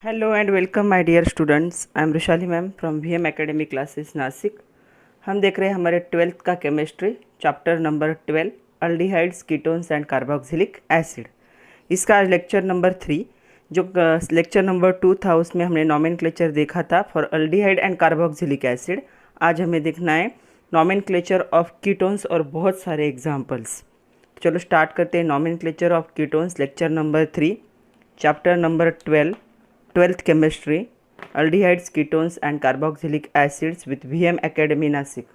Hello and welcome my dear students. I am Rushali ma'am from VM academy classes Nashik. हम देख रहे हैं हमारे 12th का chemistry chapter number 12 aldehydes ketones and carboxylic acid. इसका आज लेक्चर नंबर 3 जो लेक्चर नंबर 2 था उसमें हमने नॉमेनक्लेचर देखा था for aldehyde and carboxylic acid. आज हमें देखना है नॉमेनक्लेचर ऑफ कीटोन्स और बहुत सारे एग्जाम्पल्स। चलो स्टार्ट करते हैं। Nomenclature of ketones lecture number 3 chapter number 12th chemistry aldehydes ketones and carboxylic acids with VM Academy Nashik.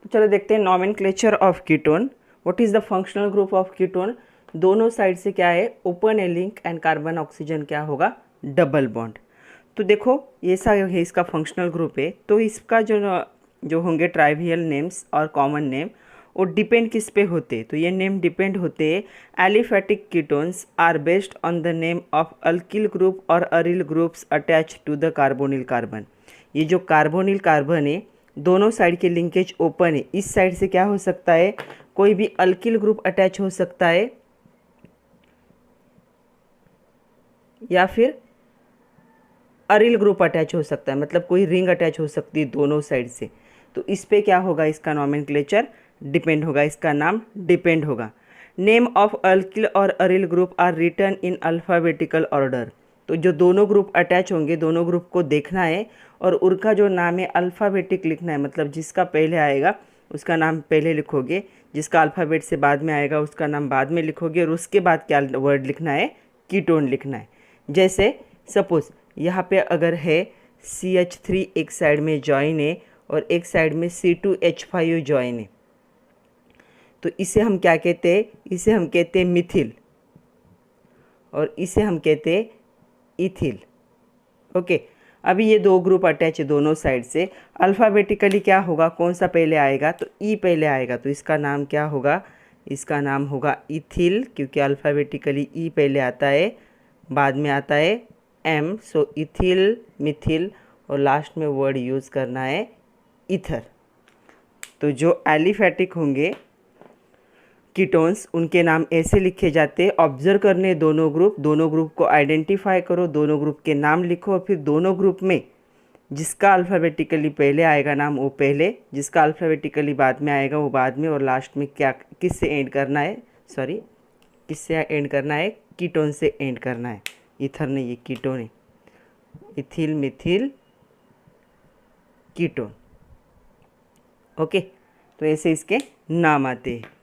तो चलो देखते हैं nomenclature of ketone. What is the functional group of ketone? दोनों साइड से क्या है, open A link and carbon oxygen क्या होगा, डबल बॉन्ड। तो देखो ये सा है इसका फंक्शनल ग्रुप है। तो इसका जो होंगे ट्राइवियल नेम्स और कॉमन नेम वो डिपेंड किस पे होते, तो ये नेम डिपेंड होते aliphatic ketones are based on the name of alkyl group और aryl groups attach to the carbonyl carbon. ये जो कार्बोनिल कार्बन है दोनों साइड के लिंकेज ओपन है। इस साइड से क्या हो सकता है, कोई भी अल्किल ग्रुप अटैच हो सकता है या फिर अरिल ग्रुप अटैच हो सकता है, मतलब कोई रिंग अटैच हो सकती है दोनों साइड से। तो इस पे क्या होगा, इसका नॉमेनक्लेचर डिपेंड होगा, इसका नाम डिपेंड होगा। नेम ऑफ अल्किल और aryl group are written in alphabetical order. तो जो दोनों ग्रुप अटैच होंगे दोनों ग्रुप को देखना है और उनका जो नाम है अल्फ़ाबेटिक लिखना है, मतलब जिसका पहले आएगा उसका नाम पहले लिखोगे, जिसका अल्फ़ाबेट से बाद में आएगा उसका नाम बाद में लिखोगे, और उसके बाद क्या वर्ड लिखना है, कीटोन लिखना है। जैसे सपोज यहाँ पे अगर है CH3 एक साइड में जॉइन है और एक साइड में C2H5 जॉइन है, तो इसे हम क्या कहते हैं, इसे हम कहते हैं मिथिल और इसे हम कहते हैं इथिल। ओके, अभी ये दो ग्रुप अटैच है दोनों साइड से। अल्फ़ाबेटिकली क्या होगा, कौन सा पहले आएगा, तो ई पहले आएगा, तो इसका नाम क्या होगा, इसका नाम होगा इथिल, क्योंकि अल्फ़ाबेटिकली ई पहले आता है, बाद में आता है एम, सो इथिल मिथिल, और लास्ट में वर्ड यूज़ करना है ईथर। तो जो एलिफेटिक होंगे कीटोन्स उनके नाम ऐसे लिखे जाते हैं। ऑब्जर्व करने दोनों ग्रुप को आइडेंटिफाई करो, दोनों ग्रुप के नाम लिखो, और फिर दोनों ग्रुप में जिसका अल्फ़ाबेटिकली पहले आएगा नाम वो पहले, जिसका अल्फ़ाबेटिकली बाद में आएगा वो बाद में, और लास्ट में क्या किससे एंड करना है, किससे एंड करना है, कीटोन से एंड करना है। ईथर नहीं, ये कीटोन है, इथिल मिथिल कीटोन। ओके, तो ऐसे इसके नाम आते हैं।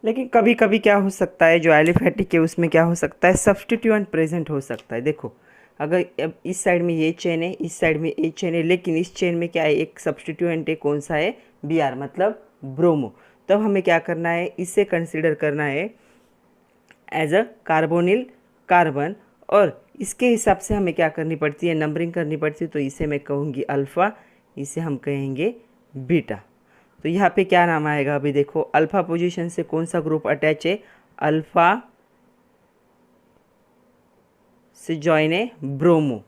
लेकिन कभी कभी क्या हो सकता है, जो एलिफेटिक है उसमें क्या हो सकता है, सब्स्टिट्यूएंट प्रेजेंट हो सकता है। देखो अगर अब इस साइड में ये चेन है, इस साइड में ये चेन है, लेकिन इस चेन में क्या है, एक सब्स्टिट्यूएंट है, कौन सा है, Br मतलब ब्रोमो। तब हमें क्या करना है, इसे कंसिडर करना है एज अ कार्बोनिल कार्बन, और इसके हिसाब से हमें क्या करनी पड़ती है, नंबरिंग करनी पड़ती है। तो इसे मैं कहूँगी अल्फ़ा, इसे हम कहेंगे बीटा। तो यहाँ पे क्या नाम आएगा, अभी देखो अल्फ़ा पोजीशन से कौन सा ग्रुप अटैच है, अल्फ़ा से जॉइन है ब्रोमो।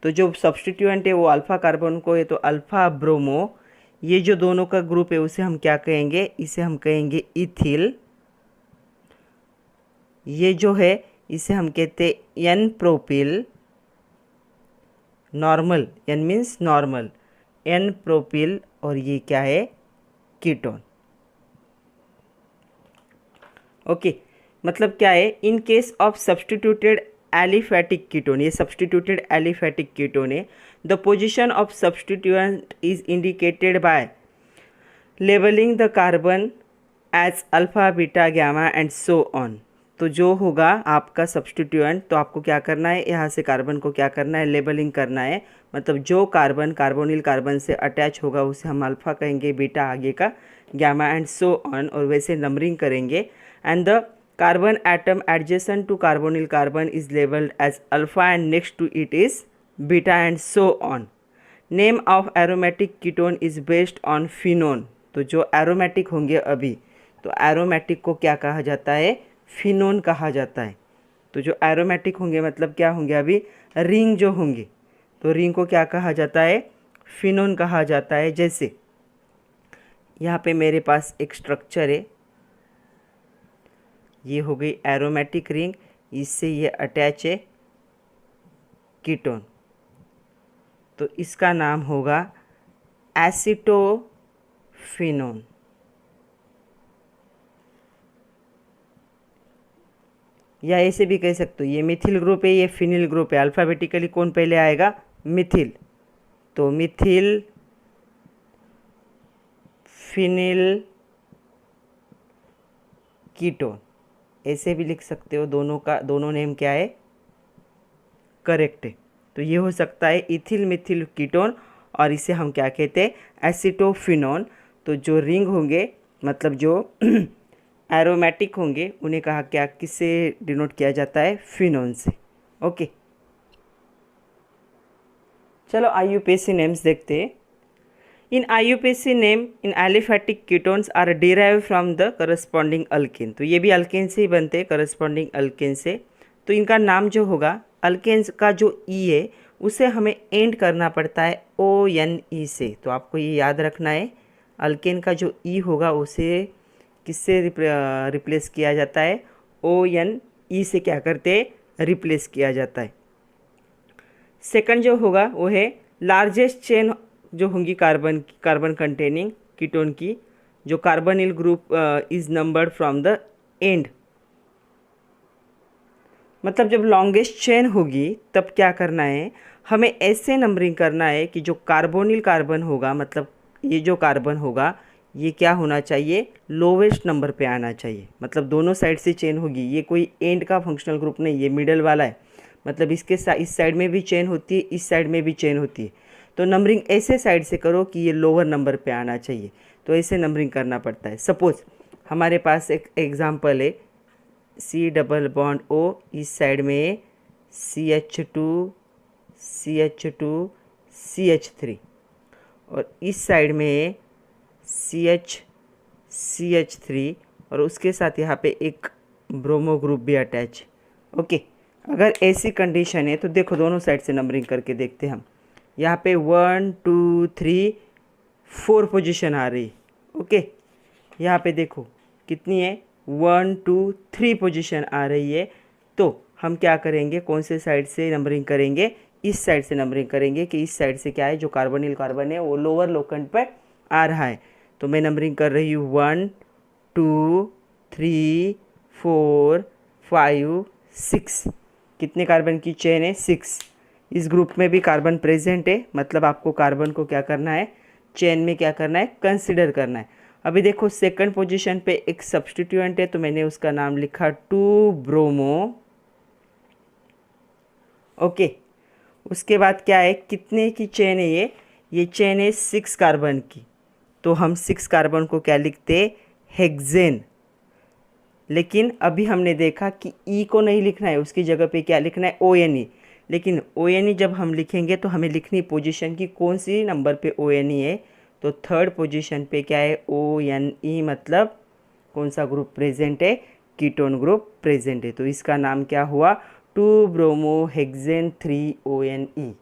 तो जो सब्स्टिट्यूएंट है वो अल्फ़ा कार्बन को है, तो अल्फ़ा ब्रोमो, ये जो दोनों का ग्रुप है उसे हम क्या कहेंगे, इसे हम कहेंगे इथिल। ये जो है इसे हम कहते हैं n propyl, normal, n means normal, n propyl, और ये क्या है, कीटोन। ओके, मतलब क्या है, in case of substituted aliphatic ketone, ये सब्स्टिट्यूटेड एलिफेटिक कीटोन है, the position of substituent is indicated by labelling the carbon as alpha beta gamma and so on. तो जो होगा आपका सब्स्टिट्यूएंट, तो आपको क्या करना है, यहाँ से कार्बन को क्या करना है, लेबलिंग करना है। मतलब जो कार्बन कार्बोनिल कार्बन से अटैच होगा उसे हम अल्फ़ा कहेंगे, बीटा आगे का, गामा एंड सो ऑन, और वैसे नंबरिंग करेंगे। And the carbon atom adjacent to carbonyl carbon is labelled as alpha and next to it is beta and so on. Name of aromatic ketone is based on phenone. तो जो aromatic होंगे अभी, तो aromatic को क्या कहा जाता है, फिनोन कहा जाता है। तो जो एरोमेटिक होंगे मतलब क्या होंगे, अभी रिंग जो होंगे, तो रिंग को क्या कहा जाता है, फिनोन कहा जाता है। जैसे यहाँ पे मेरे पास एक स्ट्रक्चर है, ये हो गई एरोमेटिक रिंग, इससे ये अटैच है, कीटोन, तो इसका नाम होगा एसिटोफिनोन। या ऐसे भी कह सकते हो ये मिथिल ग्रुप है, ये फिनिल ग्रुप है। अल्फ़ाबेटिकली कौन पहले आएगा? मिथिल, तो मिथिल फिनिल कीटोन ऐसे भी लिख सकते हो। दोनों का दोनों नेम क्या है? करेक्ट है। तो ये हो सकता है इथिल मिथिल कीटोन, और इसे हम क्या कहते हैं? एसिटोफिनोन। तो जो रिंग होंगे मतलब जो एरोमेटिक होंगे उन्हें कहा क्या, किससे डिनोट किया जाता है? फिनोन से। ओके, चलो IUPAC नेम्स देखते हैं। In IUPAC name in aliphatic ketones are derive from the corresponding alkane. तो ये भी अल्केन से ही बनते हैं, करस्पॉन्डिंग अल्केन से। तो इनका नाम जो होगा, अल्केन्स का जो ई है उसे हमें एंड करना पड़ता है ONE से। तो आपको ये याद रखना है, अल्केन का जो ई होगा उसे किससे रिप्लेस किया जाता है? ONE से क्या करते हैं? रिप्लेस किया जाता है। सेकंड जो होगा वो है लार्जेस्ट चेन जो होंगी कार्बन कंटेनिंग कीटोन की, जो carbonyl group is numbered from the end. मतलब जब लॉन्गेस्ट चेन होगी तब क्या करना है? हमें ऐसे नंबरिंग करना है कि जो कार्बोनिल कार्बन होगा, मतलब ये जो कार्बन होगा ये क्या होना चाहिए? लोवेस्ट नंबर पे आना चाहिए। मतलब दोनों साइड से चेन होगी, ये कोई एंड का फंक्शनल ग्रुप नहीं, ये मिडल वाला है। मतलब इसके इस साइड में भी चेन होती है, इस साइड में भी चेन होती है। तो नंबरिंग ऐसे साइड से करो कि ये लोअर नंबर पे आना चाहिए। तो ऐसे नंबरिंग करना पड़ता है। सपोज हमारे पास एक एग्जाम्पल है, C डबल बॉन्ड O, इस साइड में CH2 CH2 CH3, और इस साइड में CH CH3, और उसके साथ यहाँ पे एक ब्रोमो ग्रुप भी अटैच। ओके, अगर ऐसी कंडीशन है तो देखो दोनों साइड से नंबरिंग करके देखते हैं हम। यहाँ पे 1 2 3 4 पोजीशन आ रही। ओके, यहाँ पे देखो कितनी है? 1 2 3 पोजीशन आ रही है। तो हम क्या करेंगे? कौन से साइड से नंबरिंग करेंगे? इस साइड से नंबरिंग करेंगे कि इस साइड से क्या है, जो कार्बोनिल कार्बन है वो लोअर लोकेंट पर आ रहा है। तो मैं नंबरिंग कर रही हूँ 1 2 3 4 5 6। कितने कार्बन की चेन है? 6। इस ग्रुप में भी कार्बन प्रेजेंट है, मतलब आपको कार्बन को क्या करना है? चेन में क्या करना है? कंसिडर करना है। अभी देखो सेकंड पोजीशन पे एक सब्स्टिट्यूएंट है, तो मैंने उसका नाम लिखा 2 ब्रोमो। ओके, उसके बाद क्या है? कितने की चेन है ये चेन है 6 कार्बन की। तो हम 6 कार्बन को क्या लिखते? हेक्सेन। लेकिन अभी हमने देखा कि ई को नहीं लिखना है, उसकी जगह पे क्या लिखना है? ONE। लेकिन ONE जब हम लिखेंगे तो हमें लिखनी पोजीशन की कौन सी नंबर पे ONE है? तो थर्ड पोजीशन पे क्या है? ONE, मतलब कौन सा ग्रुप प्रेजेंट है? कीटोन ग्रुप प्रेजेंट है। तो इसका नाम क्या हुआ? 2 ब्रोमो हेक्सेन 3 ONE।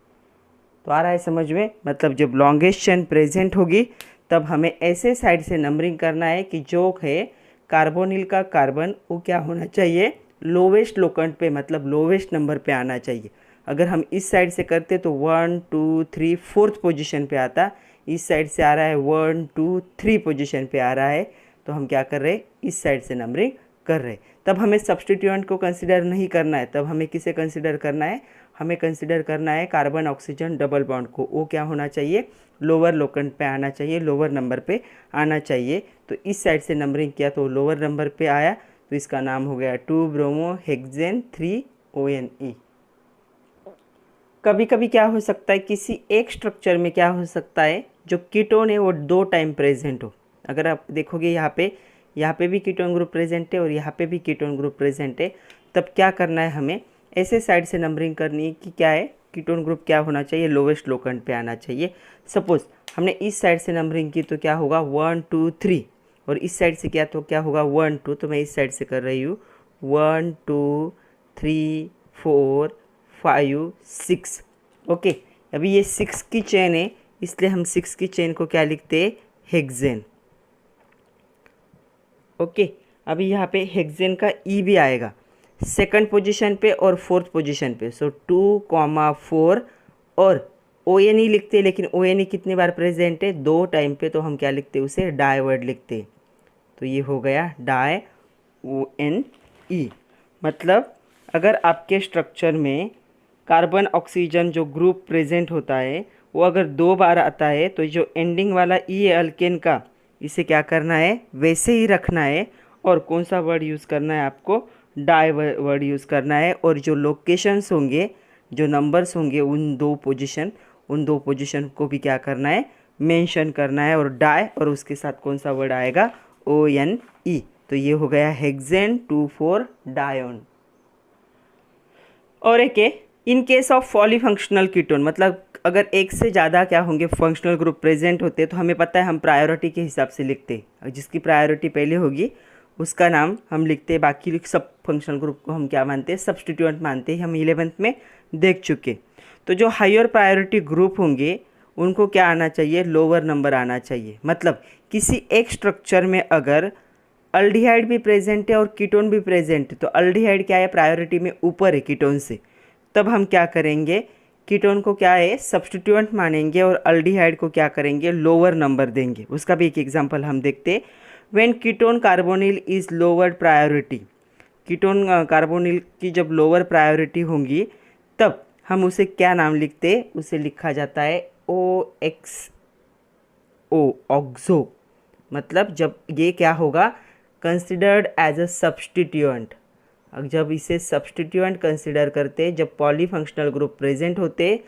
तो आ रहा है समझ में? मतलब जब लॉन्गेस्ट चेन प्रेजेंट होगी तब हमें ऐसे साइड से नंबरिंग करना है कि जो है कार्बोनिल का कार्बन वो क्या होना चाहिए? लोवेस्ट लोकेंट पे, मतलब लोवेस्ट नंबर पे आना चाहिए। अगर हम इस साइड से करते तो 1 2 3 फोर्थ पोजीशन पे आता, इस साइड से आ रहा है 1 2 3 पोजीशन पे आ रहा है। तो हम क्या कर रहे हैं? इस साइड से नंबरिंग कर रहे हैं। तब हमें सब्स्टिट्यूएंट को कंसिडर नहीं करना है, तब हमें किसे कंसिडर करना है? हमें कंसिडर करना है कार्बन ऑक्सीजन डबल बॉन्ड को। वो क्या होना चाहिए? लोअर लोकेंट पे आना चाहिए, लोअर नंबर पे आना चाहिए। तो इस साइड से नंबरिंग किया तो लोअर नंबर पे आया, तो इसका नाम हो गया 2 ब्रोमो हेक्सेन 3 ONE। कभी कभी क्या हो सकता है, किसी एक स्ट्रक्चर में क्या हो सकता है, जो कीटोन है वो 2 टाइम प्रेजेंट हो। अगर आप देखोगे यहाँ पे भी कीटोन ग्रुप प्रेजेंट है और यहाँ पे भी कीटोन ग्रुप प्रेजेंट है, तब क्या करना है? हमें ऐसे साइड से नंबरिंग करनी है कि क्या है? कीटोन ग्रुप क्या होना चाहिए? लोवेस्ट लोकेंट पे आना चाहिए। सपोज हमने इस साइड से नंबरिंग की तो क्या होगा? 1 2 3, और इस साइड से किया तो क्या होगा? 1 2। तो मैं इस साइड से कर रही हूँ 1 2 3 4 5 6। ओके, अभी ये 6 की चेन है, इसलिए हम 6 की चेन को क्या लिखते हैं? हेक्सेन। ओके, अभी यहाँ पे हेक्सेन का ई भी आएगा। सेकंड पोजीशन पे और फोर्थ पोजीशन पे, सो 2,4 और ओ एन ई लिखते हैं, लेकिन ओ एन ई कितनी बार प्रेजेंट है, 2 टाइम पे, तो हम क्या लिखते हैं उसे डाई वर्ड लिखते हैं। तो ये हो गया डाई ओ एन ई। मतलब अगर आपके स्ट्रक्चर में कार्बन ऑक्सीजन जो ग्रुप प्रेजेंट होता है वो अगर 2 बार आता है तो जो एंडिंग वाला ई है अल्केन का, इसे क्या करना है वैसे ही रखना है। और कौन सा वर्ड यूज़ करना है आपको, डाई वर्ड यूज़ करना है। और जो लोकेशंस होंगे, जो नंबर्स होंगे, उन दो पोजीशन को भी क्या करना है, मेंशन करना है। और डाई और उसके साथ कौन सा वर्ड आएगा, ओ एन ई। तो ये हो गया हेक्सेन 2,4 डायोन। और एक है in case of polyfunctional ketone, मतलब अगर एक से ज़्यादा क्या होंगे फंक्शनल ग्रुप प्रेजेंट होते तो हमें पता है हम प्रायोरिटी के हिसाब से लिखते, जिसकी प्रायोरिटी पहले होगी उसका नाम हम लिखते हैं, बाकी सब फंक्शनल ग्रुप को हम क्या मानते हैं, सब्सटीट्यूएंट मानते हैं। हम 11th में देख चुके। तो जो हायर प्रायोरिटी ग्रुप होंगे उनको क्या आना चाहिए, लोअर नंबर आना चाहिए। मतलब किसी एक स्ट्रक्चर में अगर अल्डिहाइड भी प्रेजेंट है और कीटोन भी प्रेजेंट है, तो अल्डिहाइड क्या है प्रायोरिटी में ऊपर है कीटोन से, तब हम क्या करेंगे, कीटोन को क्या है सब्सटीट्यूएंट मानेंगे और अल्डिहाइड को क्या करेंगे लोअर नंबर देंगे। उसका भी एक एग्जांपल हम देखते हैं। When ketone carbonyl is lower priority, ketone carbonyl की जब लोअर प्रायोरिटी होंगी तब हम उसे क्या नाम लिखते, उसे लिखा जाता है ओ एक्स ओ, ऑक्सो। मतलब जब ये क्या होगा, कंसिडर्ड एज अ सब्सटीट्यूएंट। अब जब इसे सब्सटीट्यूएंट कंसिडर करते, जब पॉलीफंक्शनल ग्रुप प्रेजेंट होते,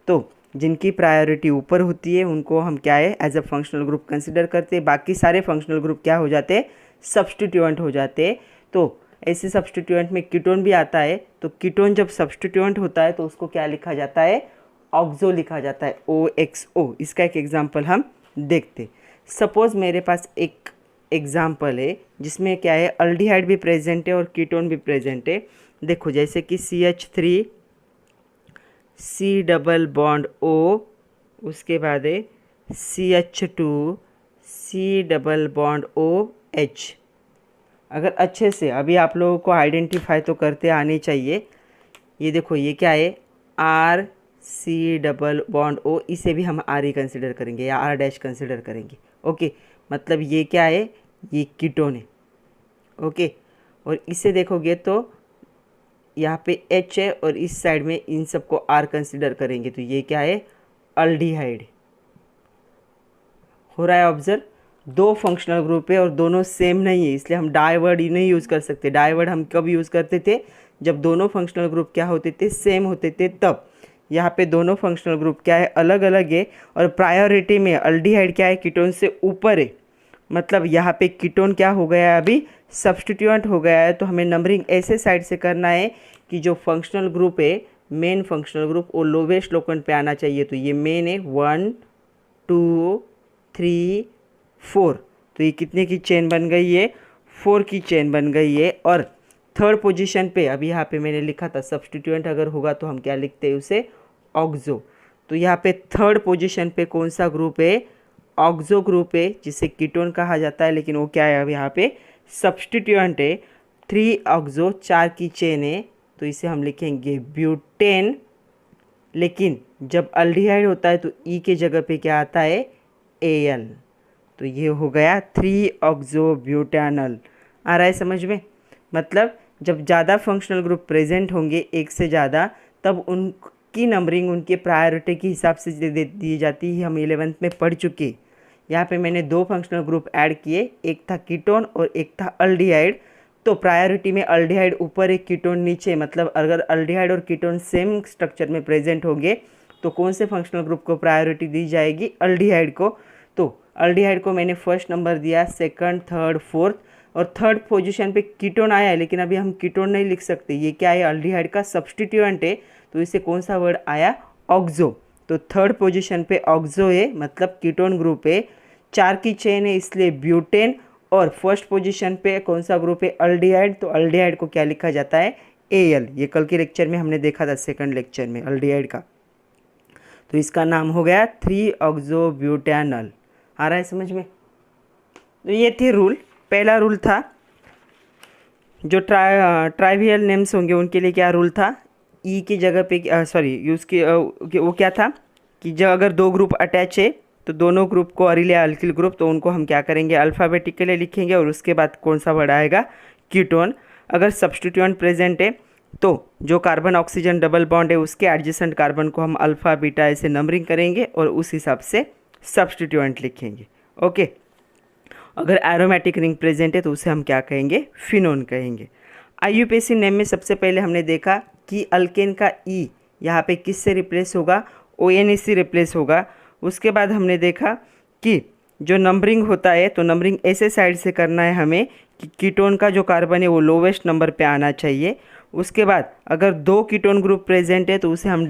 तो जिनकी प्रायोरिटी ऊपर होती है उनको हम क्या है as a functional group consider करते, बाकी सारे फंक्शनल ग्रुप क्या हो जाते, सब्सटीट्यूएंट हो जाते। तो ऐसे सब्सटीट्यूएंट में कीटोन भी आता है, तो कीटोन जब सब्सटीट्यूएंट होता है तो उसको क्या लिखा जाता है, ऑक्सो लिखा जाता है, ओ एक्स ओ। इसका एक एग्जाम्पल हम देखते। सपोज मेरे पास एक एग्जाम्पल है जिसमें क्या है अल्डिहाइड भी प्रेजेंट है और कीटोन भी प्रेजेंट है। देखो जैसे कि CH3 C double bond O, उसके बाद है CH2 C double bond OH। अगर अच्छे से अभी आप लोगों को आइडेंटिफाई तो करते आने चाहिए। ये देखो ये क्या है RC डबल बॉन्ड O, इसे भी हम R ही कंसिडर करेंगे या R डैश कंसिडर करेंगे। ओके, मतलब ये क्या है, ये कीटोन है। ओके, और इसे देखोगे तो यहाँ पे H है और इस साइड में इन सबको R कंसिडर करेंगे, तो ये क्या है अल्डिहाइड। हो रहा है ऑब्जर्व, 2 फंक्शनल ग्रुप है और दोनों सेम नहीं है, इसलिए हम डाई वर्ड ही नहीं यूज़ कर सकते। डाई वर्ड हम कब यूज़ करते थे, जब दोनों फंक्शनल ग्रुप क्या होते थे, सेम होते थे तब। यहाँ पे दोनों फंक्शनल ग्रुप क्या है अलग अलग है और प्रायोरिटी में अल्डिहाइड क्या है कीटोन से ऊपर है। मतलब यहाँ पे कीटोन क्या हो गया है अभी सब्सटीट्यूएंट हो गया है। तो हमें नंबरिंग ऐसे साइड से करना है कि जो फंक्शनल ग्रुप है मेन फंक्शनल ग्रुप वो लोवेस्ट लोकेंट पे आना चाहिए। तो ये मेन है 1 2 3 4, तो ये कितने की चेन बन गई है, 4 की चेन बन गई है। और थर्ड पोजीशन पे अभी यहाँ पे मैंने लिखा था सब्सटीट्यूएंट अगर होगा तो हम क्या लिखते हैं उसे ऑक्सो। तो यहाँ पे थर्ड पोजीशन पे कौन सा ग्रुप है, ऑक्सो ग्रुप है, जिसे कीटोन कहा जाता है, लेकिन वो क्या है अब यहाँ पे सब्सटीट्यूएंट है। 3 ऑक्सो 4 की चेन है, तो इसे हम लिखेंगे ब्यूटेन। लेकिन जब अल्डिहाइड होता है तो ई के जगह पे क्या आता है Al, तो ये हो गया 3 ऑक्सो ब्यूटेनॉल। आ रहा है समझ में, मतलब जब ज़्यादा फंक्शनल ग्रुप प्रेजेंट होंगे एक से ज़्यादा, तब उनकी नंबरिंग उनके प्रायोरिटी के हिसाब से दी जाती है। हम 11th में पढ़ चुके। यहाँ पे मैंने 2 फंक्शनल ग्रुप ऐड किए, एक था कीटोन और एक था अल्डिहाइड। तो प्रायोरिटी में अल्डिहाइड ऊपर है कीटोन नीचे, मतलब अगर अल्डिहाइड और कीटोन सेम स्ट्रक्चर में प्रेजेंट होंगे तो कौन से फंक्शनल ग्रुप को प्रायोरिटी दी जाएगी, अल्डिहाइड को। तो अल्डिहाइड को मैंने फर्स्ट नंबर दिया, सेकंड, थर्ड, फोर्थ, और थर्ड पोजीशन पे कीटोन आया है, लेकिन अभी हम कीटोन नहीं लिख सकते, ये क्या है अल्डिहाइड का सब्सटीट्यूएंट है, तो इसे कौन सा वर्ड आया ऑक्सो। तो थर्ड पोजीशन पे ऑक्सो है, मतलब कीटोन ग्रुप है, 4 की चेन है इसलिए ब्यूटेन। और फर्स्ट पोजीशन पे कौन सा ग्रुप है अल्डिहाइड, तो अल्डिहाइड को क्या लिखा जाता है Al। ये कल के लेक्चर में हमने देखा था, सेकंड लेक्चर में अल्डिहाइड का। तो इसका नाम हो गया 3 ऑक्सो ब्यूटेनॉल। आ रहा है समझ में। तो ये थे रूल। पहला रूल था जो ट्राइवियल नेम्स होंगे उनके लिए क्या रूल था, ई की जगह पे सॉरी यूज़ की वो क्या था कि जब अगर दो ग्रुप अटैच है तो दोनों ग्रुप को अरिल या अल्किल ग्रुप, तो उनको हम क्या करेंगे अल्फ़ाबेटिकली लिखेंगे और उसके बाद कौन सा वर्ड आएगा कीटोन। अगर सब्स्टिट्यूएंट प्रेजेंट है तो जो कार्बन ऑक्सीजन डबल बॉन्ड है उसके एडजेसेंट कार्बन को हम अल्फ़ा बीटा ऐसे नंबरिंग करेंगे और उस हिसाब से सब्स्टिट्यूएंट लिखेंगे। ओके, अगर एरोमेटिक रिंग प्रेजेंट है तो उसे हम क्या कहेंगे फिनोन कहेंगे। आईयूपीएसी नेम में सबसे पहले हमने देखा कि अल्केन का ई यहाँ पे किससे रिप्लेस होगा, ONE से रिप्लेस होगा। उसके बाद हमने देखा कि जो नंबरिंग होता है तो नंबरिंग ऐसे साइड से करना है हमें कि कीटोन का जो कार्बन है वो लोवेस्ट नंबर पे आना चाहिए। उसके बाद अगर दो कीटोन ग्रुप प्रेजेंट है तो उसे हम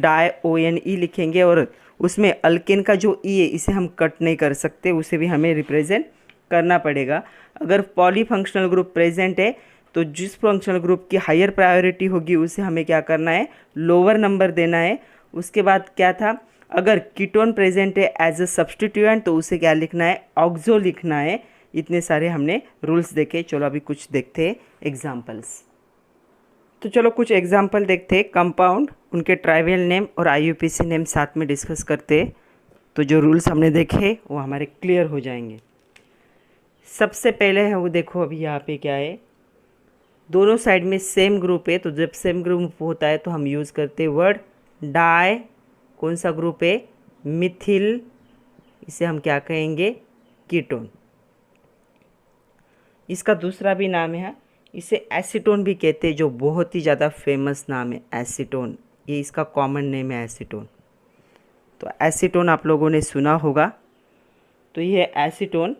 ONE लिखेंगे और उसमें अल्केन का जो ई है इसे हम कट नहीं कर सकते, उसे भी हमें रिप्रेजेंट करना पड़ेगा। अगर पॉलीफंक्शनल ग्रुप प्रेजेंट है तो जिस फंक्शनल ग्रुप की हायर प्रायोरिटी होगी उसे हमें क्या करना है लोअर नंबर देना है। उसके बाद क्या था, अगर कीटोन प्रेजेंट है एज अ सब्स्टिट्यूएंट तो उसे क्या लिखना है ऑक्सो लिखना है। इतने सारे हमने रूल्स देखे। चलो अभी कुछ देखते हैं एग्जाम्पल्स। तो चलो कुछ एग्जाम्पल देखते हैं, कंपाउंड, उनके ट्राइवियल नेम और आईयूपीएसी नेम साथ में डिस्कस करते हैं तो जो रूल्स हमने देखे वो हमारे क्लियर हो जाएंगे। सबसे पहले है वो देखो, अभी यहाँ पे क्या है, दोनों साइड में सेम ग्रुप है तो जब सेम ग्रुप होता है तो हम यूज़ करते हैं वर्ड डाई। कौन सा ग्रुप है मिथिल, इसे हम क्या कहेंगे कीटोन। इसका दूसरा भी नाम है, इसे एसीटोन भी कहते हैं, जो बहुत ही ज़्यादा फेमस नाम है एसीटोन, ये इसका कॉमन नेम है एसीटोन। तो एसीटोन आप लोगों ने सुना होगा, तो ये है एसीटोन।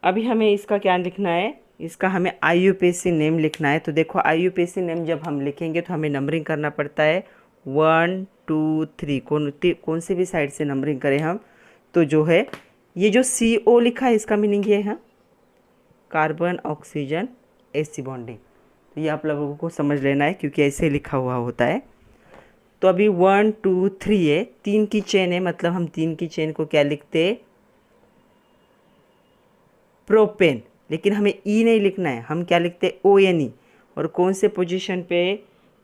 अभी हमें इसका क्या लिखना है, इसका हमें आईयूपीएसी नेम लिखना है। तो देखो आईयूपीएसी नेम जब हम लिखेंगे तो हमें नंबरिंग करना पड़ता है 1 2 3, कौन से भी साइड से नंबरिंग करें हम। तो जो है ये जो CO लिखा है इसका मीनिंग ये है कार्बन ऑक्सीजन AC बॉन्डिंग। तो ये आप लोगों को समझ लेना है क्योंकि ऐसे लिखा हुआ होता है। तो अभी 1 2 3 है, 3 की चेन है, मतलब हम 3 की चेन को क्या लिखते हैं प्रोपेन, लेकिन हमें ई नहीं लिखना है, हम क्या लिखते हैं ONE। और कौन से पोजीशन पे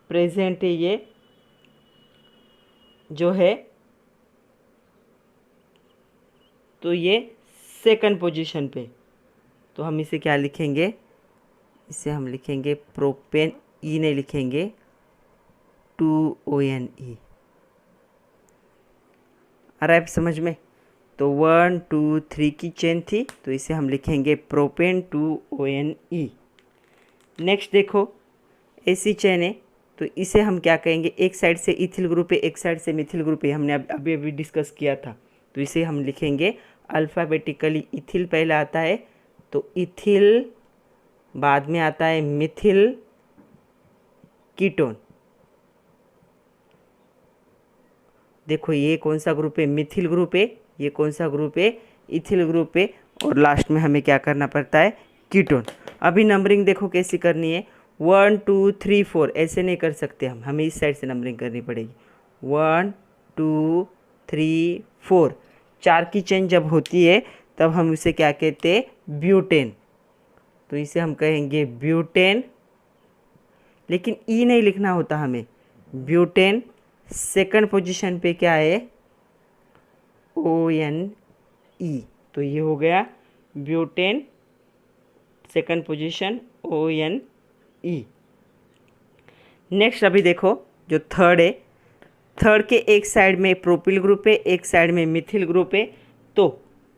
प्रेजेंट है ये जो है, तो ये सेकंड पोजीशन पे, तो हम इसे क्या लिखेंगे, इसे हम लिखेंगे प्रोपेन, ई नहीं लिखेंगे 2ONE। आ रहा है समझ में। तो 1 2 3 की चेन थी तो इसे हम लिखेंगे प्रोपेन 2ONE। नेक्स्ट देखो ऐसी चेन है तो इसे हम क्या कहेंगे, एक साइड से इथिल ग्रुप है एक साइड से मिथिल ग्रुप है, हमने अभी अभी डिस्कस किया था। तो इसे हम लिखेंगे अल्फ़ाबेटिकली, इथिल पहले आता है तो इथिल, बाद में आता है मिथिल कीटोन। देखो ये कौन सा ग्रुप है मिथिल ग्रुप है, ये कौन सा ग्रुप है इथिल ग्रुप है, और लास्ट में हमें क्या करना पड़ता है कीटोन। अभी नंबरिंग देखो कैसी करनी है, 1 2 3 4 ऐसे नहीं कर सकते हम, हमें इस साइड से नंबरिंग करनी पड़ेगी। 1 2 3 4, 4 की चेन जब होती है तब हम उसे क्या कहते हैं ब्यूटेन। तो इसे हम कहेंगे ब्यूटेन, लेकिन ई नहीं लिखना होता हमें, ब्यूटेन। सेकंड पोजीशन पे क्या है ONE, तो ये हो गया butane, second position ONE। Next अभी देखो जो थर्ड है, थर्ड के एक साइड में प्रोपिल ग्रुप है एक साइड में मिथिल ग्रुप है। तो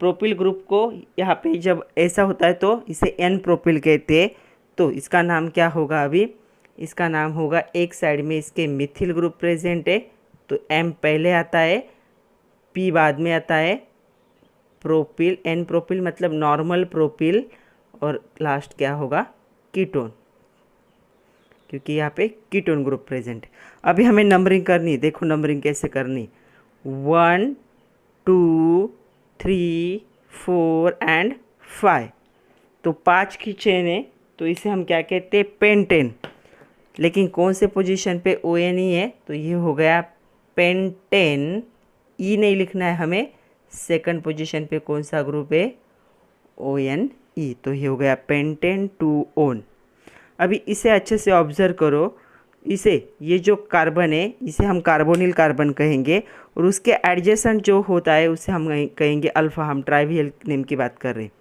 प्रोपिल ग्रुप को यहाँ पे जब ऐसा होता है तो इसे N प्रोपिल कहते हैं। तो इसका नाम क्या होगा, अभी इसका नाम होगा, एक साइड में इसके मिथिल ग्रुप प्रेजेंट है तो M पहले आता है P बाद में आता है, प्रोपिल N प्रोपिल मतलब नॉर्मल प्रोपिल, और लास्ट क्या होगा कीटोन, क्योंकि यहाँ पे कीटोन ग्रुप प्रेजेंट है। अभी हमें नंबरिंग करनी है, देखो नंबरिंग कैसे करनी, 1 2 3 4 एंड 5। तो 5 की चेन है तो इसे हम क्या कहते हैं पेंटेन, लेकिन कौन से पोजीशन पे ONE है, तो ये हो गया पेंटेन, ई नहीं लिखना है हमें, सेकंड पोजीशन पे कौन सा ग्रुप है ONE, तो ये हो गया पेंटेन 2 ओन। अभी इसे अच्छे से ऑब्जर्व करो। इसे, ये जो कार्बन है इसे हम कार्बोनिल कार्बन कहेंगे और उसके एडजेसेंट जो होता है उसे हम कहेंगे अल्फ़ा। हम ट्राइवियल नेम की बात कर रहे हैं।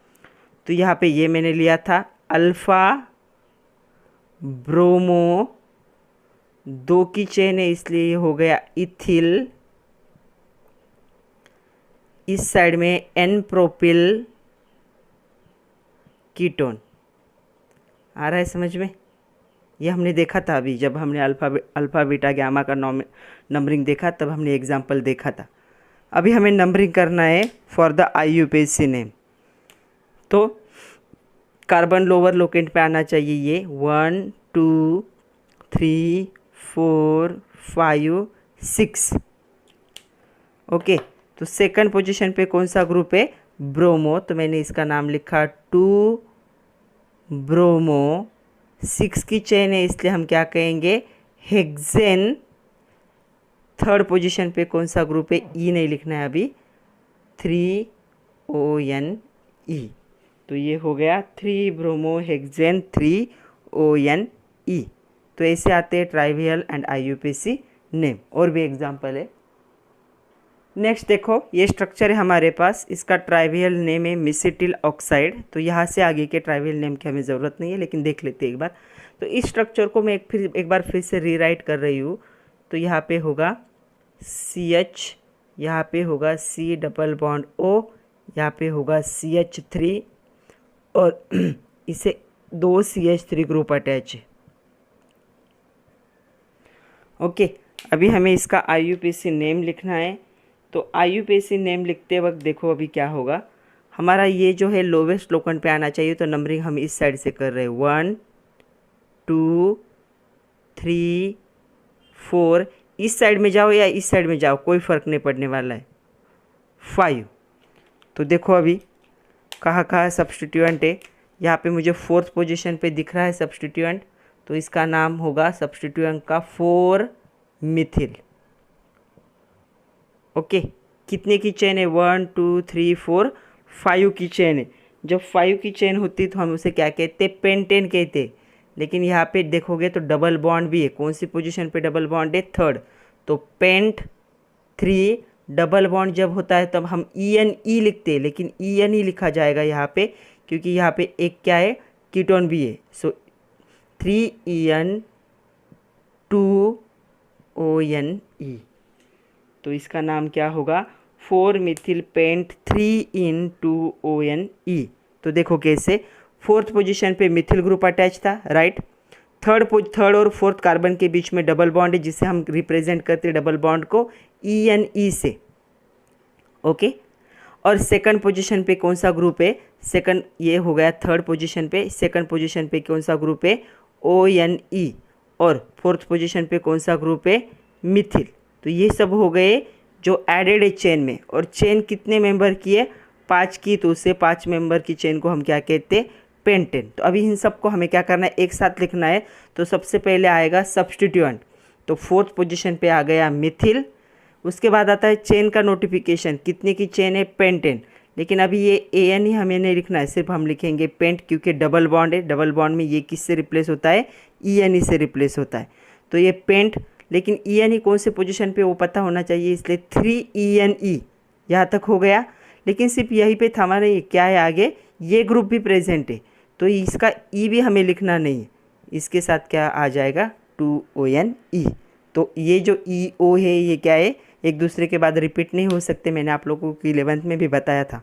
तो यहाँ पे ये मैंने लिया था अल्फ़ा ब्रोमो, 2 की चेन है इसलिए ये हो गया इथिल। इस साइड में एन प्रोपिल कीटोन। आ रहा है समझ में? ये हमने देखा था अभी जब हमने अल्फ़ा बीटा गामा का नंबरिंग देखा, तब हमने एग्जाम्पल देखा था। अभी हमें नंबरिंग करना है फॉर द IUPAC नेम। तो कार्बन लोअर लोकेंट पे आना चाहिए ये 1 2 3 4 5 6। ओके, तो सेकंड पोजीशन पे कौन सा ग्रुप है? ब्रोमो। तो मैंने इसका नाम लिखा 2 ब्रोमो। 6 की चेन है इसलिए हम क्या कहेंगे? हेक्सेन। थर्ड पोजीशन पे कौन सा ग्रुप है? ई नहीं लिखना है अभी, 3ONE। तो ये हो गया 3 ब्रोमो हेक्सेन 3ONE। तो ऐसे आते हैं ट्राइवियल एंड IUPAC नेम। और भी एग्जाम्पल है। नेक्स्ट देखो, ये स्ट्रक्चर है हमारे पास, इसका ट्राइवियल नेम है मेसिटिल ऑक्साइड। तो यहाँ से आगे के ट्राइवियल नेम की हमें ज़रूरत नहीं है, लेकिन देख लेते हैं एक बार। तो इस स्ट्रक्चर को मैं एक बार फिर से रीराइट कर रही हूँ। तो यहाँ पे होगा CH, यहाँ पे होगा C डबल बॉन्ड O, यहाँ पे होगा CH3 और इसे 2 CH3 ग्रुप अटैच है। ओके, अभी हमें इसका IUPAC नेम लिखना है। तो IUPAC नेम लिखते वक्त देखो अभी क्या होगा, हमारा ये जो है लोवेस्ट लोकेंट पे आना चाहिए। तो नंबरिंग हम इस साइड से कर रहे हैं 1 2 3 4। इस साइड में जाओ या इस साइड में जाओ, कोई फ़र्क नहीं पड़ने वाला है। 5। तो देखो अभी कहाँ कहाँ सब्स्टिट्यूएंट है। यहाँ पे मुझे 4th पोजीशन पे दिख रहा है सब्स्टिट्यूएंट, तो इसका नाम होगा सब्स्टिट्यूएंट का 4 मिथिल। ओके, कितने की चेन है? 1 2 3 4 5 की चेन है। जब 5 की चेन होती तो हम उसे क्या कहते? पेंटेन कहते। लेकिन यहाँ पे देखोगे तो डबल बॉन्ड भी है। कौन सी पोजीशन पे डबल बॉन्ड है? थर्ड। तो पेंट 3 डबल बॉन्ड जब होता है तब हम ENE लिखते हैं, लेकिन ENE लिखा जाएगा यहाँ पे, क्योंकि यहाँ पे एक क्या है? कीटोन भी है। सो 3En 2ONE। तो इसका नाम क्या होगा? 4 मिथिल पेंट 3 2ONE। तो देखो कैसे, 4th पोजीशन पे मिथिल ग्रुप अटैच था, राइट। थर्ड और फोर्थ कार्बन के बीच में डबल बॉन्ड है, जिसे हम रिप्रेजेंट करते हैं डबल बॉन्ड को ENE से। ओके, और सेकंड पोजीशन पे कौन सा ग्रुप है? सेकंड, ये हो गया थर्ड पोजीशन पे। सेकंड पोजीशन पे कौन सा ग्रुप है? ONE। और फोर्थ पोजीशन पे कौन सा ग्रुप है? मिथिल। तो ये सब हो गए जो एडेड है चेन में। और चेन कितने मेंबर की है? 5 की। तो उससे 5 मेंबर की चेन को हम क्या कहते हैं? पेंटेन। तो अभी इन सबको हमें क्या करना है? एक साथ लिखना है। तो सबसे पहले आएगा सब्स्टिट्यूएंट। तो 4th पोजीशन पे आ गया मिथिल। उसके बाद आता है चेन का नोटिफिकेशन, कितने की चेन है? पेंटेन। लेकिन अभी ये AN ही हमें नहीं लिखना है, सिर्फ हम लिखेंगे पेंट, क्योंकि डबल बॉन्ड है। डबल बॉन्ड में ये किससे रिप्लेस होता है? ENE से रिप्लेस होता है। तो ये पेंट, लेकिन ENE कौन से पोजीशन पे वो पता होना चाहिए, इसलिए 3ENE यहाँ तक हो गया। लेकिन सिर्फ यहीं पे थमा नहीं, क्या है आगे? ये ग्रुप भी प्रेजेंट है, तो इसका E भी हमें लिखना नहीं है। इसके साथ क्या आ जाएगा? 2ONE। तो ये जो EO है ये क्या है? एक दूसरे के बाद रिपीट नहीं हो सकते, मैंने आप लोगों को 11th में भी बताया था।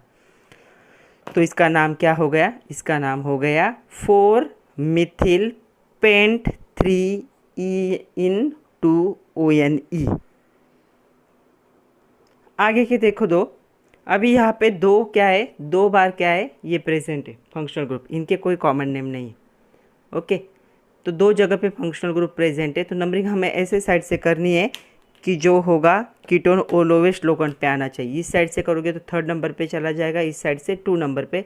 तो इसका नाम क्या हो गया? इसका नाम हो गया 4 मिथिल पेंट 3 2ONE। आगे के देखो दो। अभी यहाँ पे 2 क्या है? 2 बार क्या है? ये प्रेजेंट है फंक्शनल ग्रुप, इनके कोई कॉमन नेम नहीं है। ओके, तो 2 जगह पे फंक्शनल ग्रुप प्रेजेंट है। तो नंबरिंग हमें ऐसे साइड से करनी है कि जो होगा कीटोन ओ लोवेस्ट लोकेंट पे आना चाहिए। इस साइड से करोगे तो 3rd नंबर पे चला जाएगा, इस साइड से 2 नंबर पे।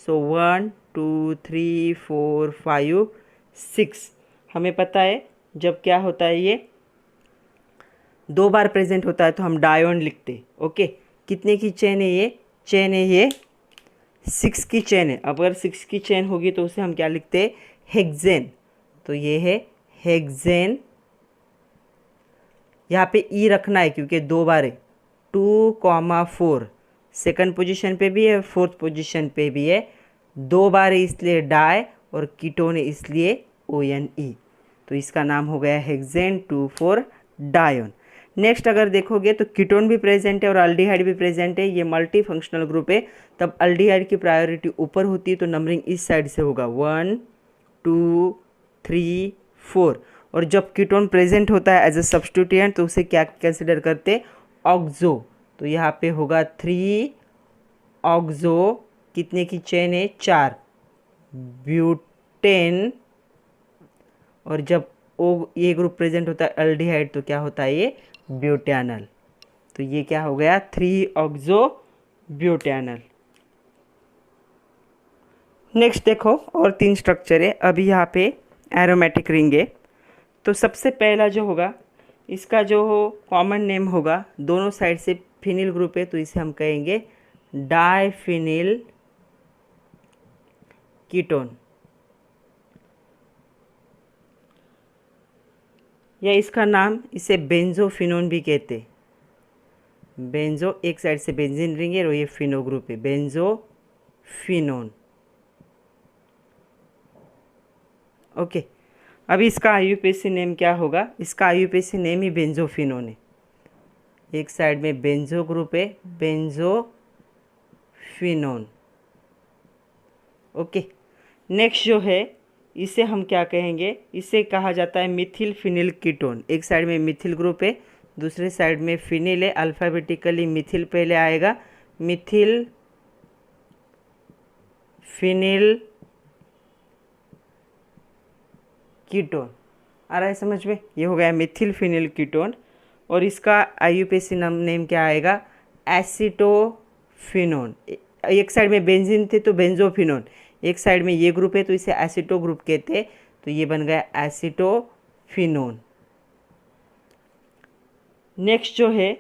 सो 1 2 3 4 5 6। हमें पता है जब क्या होता है, ये 2 बार प्रेजेंट होता है तो हम डायोन लिखते। ओके, कितने की चेन है ये? चेन है ये 6 की चेन है। अब अगर 6 की चेन होगी तो उसे हम क्या लिखते हैं? हेक्सेन। तो ये है हेक्सेन। यहाँ पे ई रखना है क्योंकि 2 बार है, 2,4 सेकंड पोजीशन पे भी है, फोर्थ पोजीशन पे भी है, 2 बार है इसलिए डाई, और कीटोन है इसलिए ONE। तो इसका नाम हो गया हेक्सेन 2,4 डायोन। नेक्स्ट अगर देखोगे तो कीटोन भी प्रेजेंट है और अल्डिहाइड भी प्रेजेंट है, ये मल्टी फंक्शनल ग्रुप है, तब अल्डिहाइड की प्रायोरिटी ऊपर होती है तो नंबरिंग इस साइड से होगा 1 2 3 4। और जब कीटोन प्रेजेंट होता है एज ए सब्स्टिट्यूएंट तो उसे क्या कंसिडर करते, ऑक्सो। तो यहाँ पे होगा 3 ऑक्सो, कितने की चेन है, 4 ब्यूटेन। और जब ये ग्रुप प्रेजेंट होता है अल्डिहाइड तो क्या होता है, ये ब्यूटेनल। तो ये क्या हो गया, 3 ऑक्सो ब्यूटेनल। नेक्स्ट देखो और 3 स्ट्रक्चर है। अभी यहाँ पे एरोमेटिक रिंग है, तो सबसे पहला जो होगा इसका जो कॉमन नेम होगा, दोनों साइड से फिनिल ग्रुप है तो इसे हम कहेंगे डाइफिनिल कीटोन, या इसका नाम इसे बेंजोफिनोन भी कहते। बेंजो एक साइड से बेंजीन रिंग है और ये फिनो ग्रुप है, बेंजोफिनोन। ओके, अभी इसका IUPAC नेम क्या होगा, इसका IUPAC नेम ही बेंजोफिनोन है। एक साइड में बेंजो ग्रुप है, बेंजोफिनोन। ओके, नेक्स्ट जो है इसे हम क्या कहेंगे, इसे कहा जाता है मिथिल फिनिल कीटोन। एक साइड में मिथिल ग्रुप है, दूसरे साइड में फिनिल है। अल्फ़ाबेटिकली मिथिल पहले आएगा, मिथिल फिनिल कीटोन। आ रहा है समझ में, ये हो गया मिथिल फिनिल कीटोन। और इसका IUPAC नेम क्या आएगा, एसिटोफिनोन। एक साइड में बेंजीन थे तो बेंजोफिनोन, एक साइड में ये ग्रुप है तो इसे एसिटो ग्रुप कहते, तो ये बन गया एसिटोफिनोन। नेक्स्ट जो है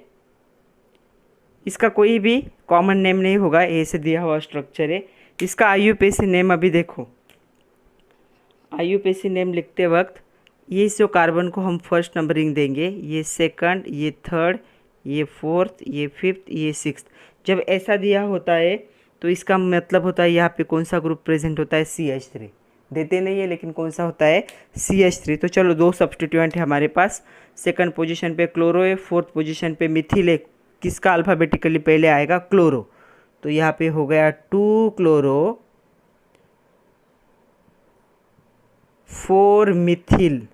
इसका कोई भी कॉमन नेम नहीं होगा, ए से दिया हुआ स्ट्रक्चर है। इसका IUPAC नेम अभी देखो, IUPAC नेम लिखते वक्त ये जो कार्बन को हम फर्स्ट नंबरिंग देंगे, ये सेकंड, ये थर्ड, ये फोर्थ, ये फिफ्थ, ये सिक्स्थ। जब ऐसा दिया होता है तो इसका मतलब होता है यहाँ पे कौन सा ग्रुप प्रेजेंट होता है, CH3। देते नहीं है लेकिन कौन सा होता है, CH3। तो चलो 2 सब्स्टिट्यूएंट है हमारे पास, सेकंड पोजीशन पे क्लोरो है, फोर्थ पोजीशन पे मिथिल है। किसका अल्फ़ाबेटिकली पहले आएगा, क्लोरो। तो यहाँ पे हो गया 2 क्लोरो 4 मिथिल।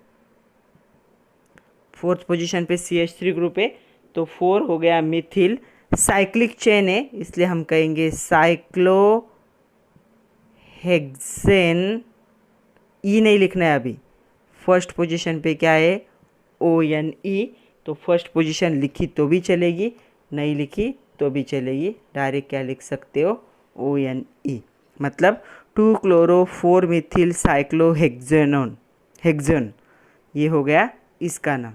फोर्थ पोजीशन पे CH3 ग्रुप है तो 4 हो गया मिथिल। साइक्लिक चेन है इसलिए हम कहेंगे साइक्लोहेक्सेन। ई नहीं लिखना है अभी, फर्स्ट पोजीशन पे क्या है, ONE। तो फर्स्ट पोजीशन लिखी तो भी चलेगी, नहीं लिखी तो भी चलेगी, डायरेक्ट क्या लिख सकते हो, ONE। मतलब 2 क्लोरो 4 मिथिल साइक्लोहेक्सेनोन, हेक्सेन, ये हो गया इसका नाम।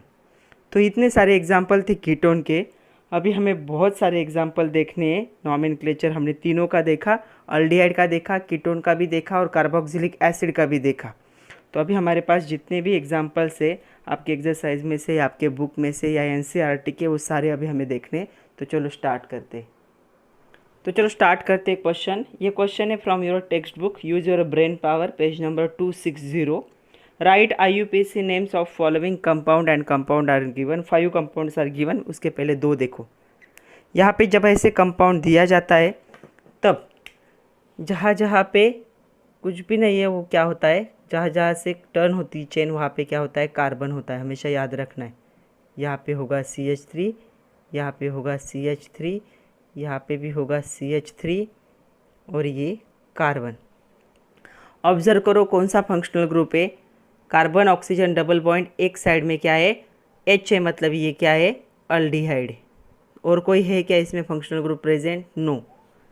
तो इतने सारे एग्जाम्पल थे कीटोन के। अभी हमें बहुत सारे एग्जाम्पल देखने हैं। नॉमेनक्लेचर हमने तीनों का देखा, अल्डिहाइड का देखा, कीटोन का भी देखा और कार्बोक्सिलिक एसिड का भी देखा। तो अभी हमारे पास जितने भी एग्जाम्पल्स है आपके एक्सरसाइज में से, आपके बुक में से या NCERT के, वो सारे अभी हमें देखने। तो चलो स्टार्ट करते क्वेश्चन। ये क्वेश्चन है from your text book use your brain power, page number 260। Right IUPAC names of following compound and compound are given. 5 compounds are given, उसके पहले 2 देखो। यहाँ पे जब ऐसे कंपाउंड दिया जाता है तब जहाँ जहाँ पे कुछ भी नहीं है वो क्या होता है, जहाँ जहाँ से टर्न होती है चेन वहाँ पे क्या होता है, कार्बन होता है, हमेशा याद रखना है। यहाँ पे होगा CH3, यहाँ पे होगा CH3, यहाँ पे भी होगा CH3 और ये कार्बन। ऑब्जर्व करो कौन सा फंक्शनल ग्रुप है, कार्बन ऑक्सीजन डबल बॉन्ड, एक साइड में क्या है, H है, मतलब ये क्या है, अल्डिहाइड। और कोई है क्या इसमें फंक्शनल ग्रुप प्रेजेंट, नो,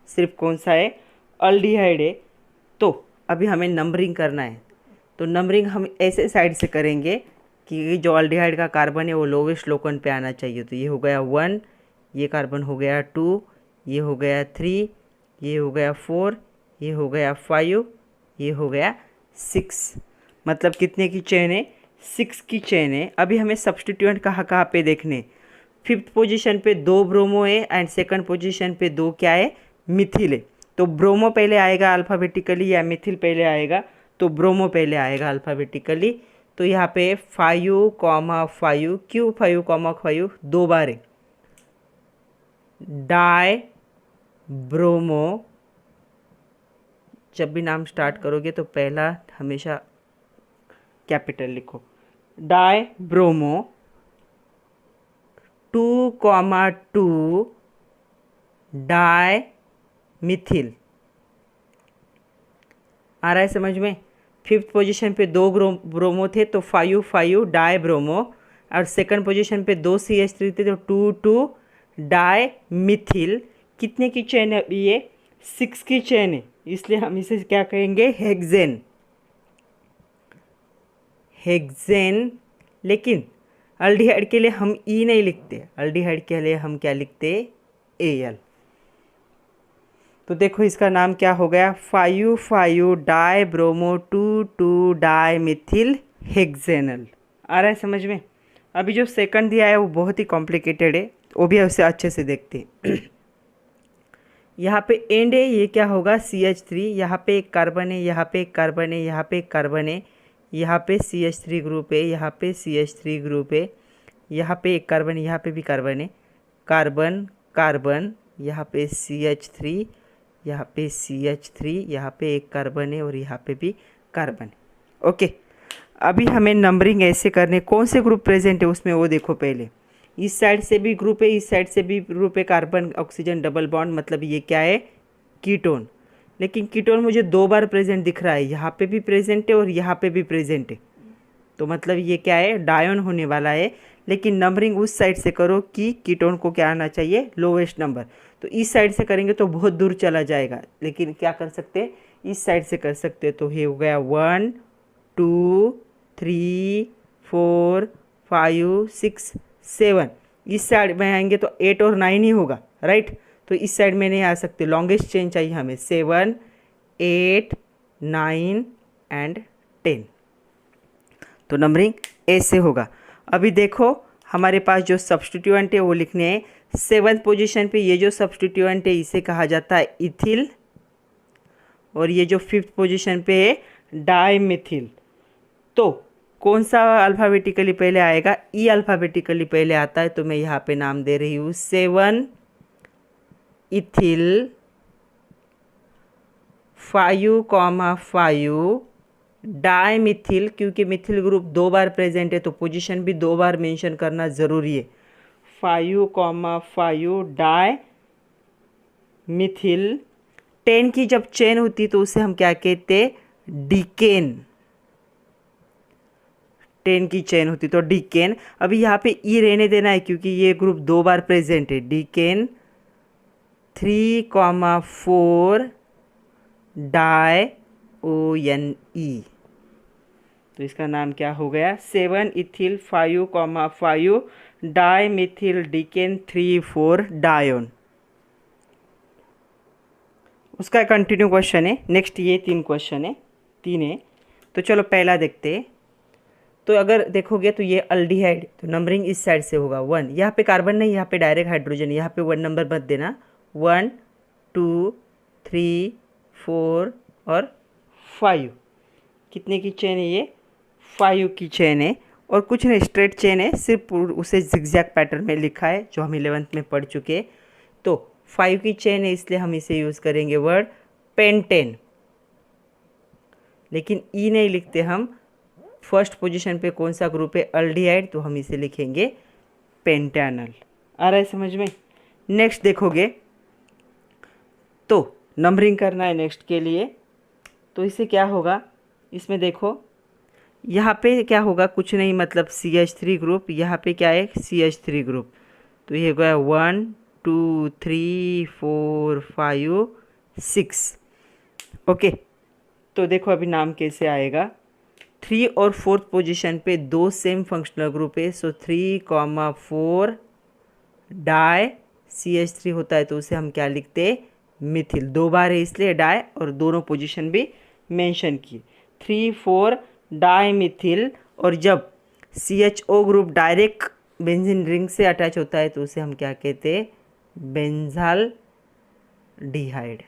सिर्फ कौन सा है, अल्डिहाइड है। तो अभी हमें नंबरिंग करना है, तो नंबरिंग हम ऐसे साइड से करेंगे कि जो अल्डिहाइड का कार्बन है वो लोवेस्ट लोकेंट पे आना चाहिए। तो ये हो गया 1, ये कार्बन हो गया 2, ये हो गया 3, ये हो गया 4, ये हो गया 5, ये हो गया 6। मतलब कितने की चेन है, 6 की चेन है। अभी हमें सब्स्टिट्यूएंट कहाँ कहाँ पे देखने, 5th पोजीशन पे 2 ब्रोमो है एंड 2nd पोजीशन पे 2 क्या है, मिथिल है। तो ब्रोमो पहले आएगा अल्फ़ाबेटिकली या मिथिल पहले आएगा, तो ब्रोमो पहले आएगा अल्फ़ाबेटिकली। तो यहाँ पे 5,5 क्यों 5,5 दो बार है, डाई ब्रोमो। जब भी नाम स्टार्ट करोगे तो पहला हमेशा कैपिटल लिखो, डाई ब्रोमो 2,2 डाई मिथिल। आ रहा है समझ में। 5th पोजीशन पे 2 ब्रोमो थे तो 5,5 डाई ब्रोमो, और 2nd पोजीशन पे 2 CH3 थे तो 2,2 डाई मिथिल। कितने की चेन है ये, 6 की चेन है, इसलिए हम इसे क्या कहेंगे, हेक्सेन। हेक्सेन। लेकिन अल्डिहाइड के लिए हम ई नहीं लिखते, अल्डिहाइड के लिए हम क्या लिखते, AL। तो देखो इसका नाम क्या हो गया, 5,5 di bromo 2,2 di methyl hexanal. आ रहा है समझ में। अभी जो सेकंड दिया है वो बहुत ही कॉम्प्लिकेटेड है, वो भी उसे अच्छे से देखते हैं। यहाँ पे एंड है, ये क्या होगा, CH3। यहाँ पे एक कार्बन है, यहाँ पे एक कार्बन है, यहाँ पे एक कार्बन है, यहाँ पे CH3 ग्रुप है, यहाँ पे CH3 ग्रुप है, यहाँ पे एक कार्बन, यहाँ पे भी कार्बन है, कार्बन कार्बन, यहाँ पे CH3, यहाँ पे CH3, यहाँ पे एक कार्बन है और यहाँ पे भी कार्बन है। ओके, अभी हमें नंबरिंग ऐसे करने, कौन से ग्रुप प्रेजेंट है उसमें वो देखो पहले। इस साइड से भी ग्रुप है, इस साइड से भी ग्रुप है, कार्बन ऑक्सीजन डबल बॉन्ड, मतलब ये क्या है, कीटोन। लेकिन कीटोन मुझे 2 बार प्रेजेंट दिख रहा है, यहाँ पे भी प्रेजेंट है और यहाँ पे भी प्रेजेंट है, तो मतलब ये क्या है, डायोन होने वाला है। लेकिन नंबरिंग उस साइड से करो कि कीटोन को क्या आना चाहिए, लोवेस्ट नंबर। तो इस साइड से करेंगे तो बहुत दूर चला जाएगा, लेकिन क्या कर सकते हैं, इस साइड से कर सकते हैं। तो ये हो गया 1 2 3 4 5 6 7। इस साइड में आएंगे तो 8 और 9 ही होगा, राइट। तो इस साइड में नहीं आ सकते, लॉन्गेस्ट चेन चाहिए हमें, 7 8 9 एंड 10। तो नंबरिंग ऐसे होगा। अभी देखो हमारे पास जो सब्स्टिट्यूएंट है वो लिखने हैं। 7th पोजीशन पे ये जो सब्स्टिट्यूएंट है इसे कहा जाता है इथिल, और ये जो 5th पोजीशन पे है डाईमिथिल। तो कौन सा अल्फ़ाबेटिकली पहले आएगा, ई अल्फ़ाबेटिकली पहले आता है, तो मैं यहाँ पे नाम दे रही हूँ 7 इथिल 5,5 डाईमिथिल। क्योंकि मिथिल ग्रुप 2 बार प्रेजेंट है तो पोजीशन भी 2 बार मेंशन करना ज़रूरी है। 5,5 डाई मिथिल। 10 की जब चेन होती तो उसे हम क्या कहते, डीकेन। 10 की चेन होती तो डीकेन। अभी यहाँ पे ई रहने देना है क्योंकि ये ग्रुप 2 बार प्रेजेंट है। Decane 3,4 di ONE। तो इसका नाम क्या हो गया, 7 ethyl 5,5 di methyl decane 3,4 dione. उसका कंटिन्यू क्वेश्चन है नेक्स्ट, ये 3 क्वेश्चन है, 3 है। तो चलो पहला देखते हैं। तो अगर देखोगे तो ये अल्डिहाइड, तो नंबरिंग इस साइड से होगा 1। यहाँ पे कार्बन नहीं, यहाँ पे डायरेक्ट हाइड्रोजन, यहाँ पे 1 नंबर मत देना। 1 2 3 4 और 5। कितने की चेन है ये, 5 की चेन है, और कुछ नहीं, स्ट्रेट चेन है, सिर्फ उसे जिगजैग पैटर्न में लिखा है जो हम 11th में पढ़ चुके हैं। तो 5 की चेन है इसलिए हम इसे यूज़ करेंगे वर्ड पेंटेन। लेकिन ई नहीं लिखते हम। फर्स्ट पोजीशन पे कौन सा ग्रुप है, अल्डिहाइड, तो हम इसे लिखेंगे पेंटानल। आ रहा है समझ में। नेक्स्ट देखोगे तो नंबरिंग करना है नेक्स्ट के लिए, तो इसे क्या होगा, इसमें देखो यहाँ पे क्या होगा, कुछ नहीं, मतलब CH3 ग्रुप, यहाँ पे क्या है, CH3 ग्रुप। तो ये होगा 1 2 3 4 5 6। ओके, तो देखो अभी नाम कैसे आएगा। 3 और 4th पोजीशन पे 2 सेम फंक्शनल ग्रुप है, सो 3,4 डाई CH3 होता है तो उसे हम क्या लिखते, मिथिल। 2 बार है इसलिए डाई, और दोनों पोजीशन भी मेंशन किए। 3 4 डाइमिथिल, और जब CHO group direct benzene ring से अटैच होता है तो उसे हम क्या कहते हैं, बेंजाल डिहाइड।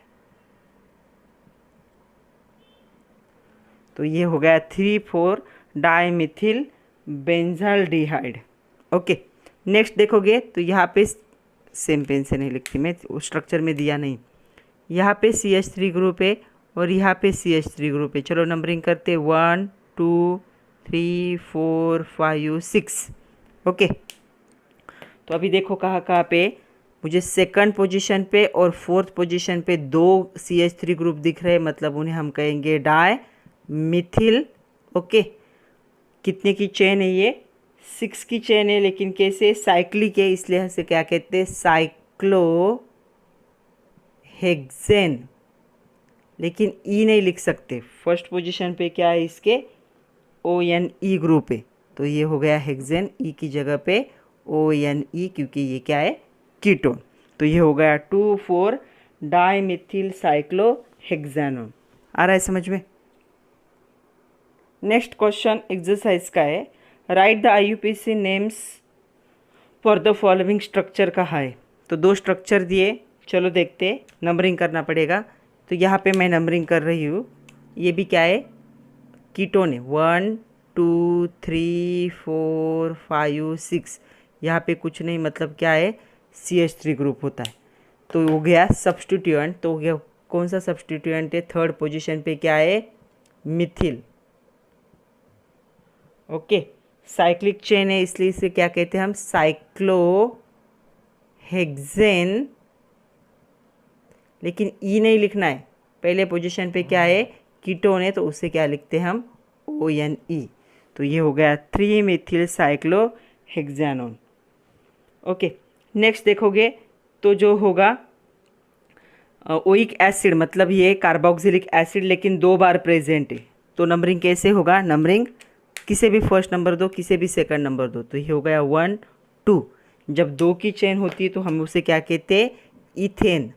तो ये हो गया 3,4 डाइमिथिल बेंजाल डिहाइड। ओके, नेक्स्ट देखोगे तो यहाँ पे सेम पेन से नहीं लिखती मैं, स्ट्रक्चर में दिया नहीं, यहाँ पे CH3 ग्रुप है और यहाँ पे CH3 ग्रुप है। चलो नंबरिंग करते, 1 2 3 4 5 6। ओके, तो अभी देखो कहाँ कहाँ पे मुझे सेकंड पोजीशन पे और फोर्थ पोजीशन पे 2 CH3 ग्रुप दिख रहे हैं, मतलब उन्हें हम कहेंगे डाई मिथिल। ओके, कितने की चेन है ये, 6 की चेन है, लेकिन कैसे, साइक्लिक है, इसलिए इसे क्या कहते हैं, साइक्लोहेक्सेन। लेकिन ई नहीं लिख सकते, फर्स्ट पोजीशन पे क्या है इसके, ONE ग्रुप है, तो ये हो गया हेक्सेन, ई की जगह पे ONE, क्योंकि ये क्या है, कीटोन। तो ये हो गया 2,4 डाइमिथिल साइक्लोहेक्सेनोन। आ रहा है समझ में। नेक्स्ट क्वेश्चन एक्सरसाइज का है, right the IUPAC names for the following structure कहा है। तो 2 स्ट्रक्चर दिए, चलो देखते, नंबरिंग करना पड़ेगा। तो यहाँ पे मैं नंबरिंग कर रही हूँ, ये भी क्या है, कीटोन है, 1 2 3 4 5 6। यहाँ पे कुछ नहीं, मतलब क्या है, CH3 ग्रुप होता है। तो हो गया सब्स्टिट्यूएंट, तो हो गया कौन सा सब्स्टिट्यूएंट है, थर्ड पोजीशन पे क्या है, मिथिल। ओके, साइक्लिक चेन है, इसलिए इसे क्या कहते हैं हम, साइक्लोहेक्सेन। लेकिन ई नहीं लिखना है, पहले पोजीशन पे क्या है, कीटोन है, तो उसे क्या लिखते हैं हम, ONE। तो ये हो गया 3 मिथिल साइक्लोहेक्सेनोन। ओके, नेक्स्ट देखोगे तो जो होगा ओइक एसिड, मतलब ये कार्बोक्सिलिक एसिड, लेकिन 2 बार प्रेजेंट है। तो नंबरिंग कैसे होगा, नंबरिंग किसे भी फर्स्ट नंबर दो, किसे भी सेकंड नंबर दो। तो ये हो गया 1 2। जब 2 की चेन होती है तो हम उसे क्या कहते हैं, इथेन।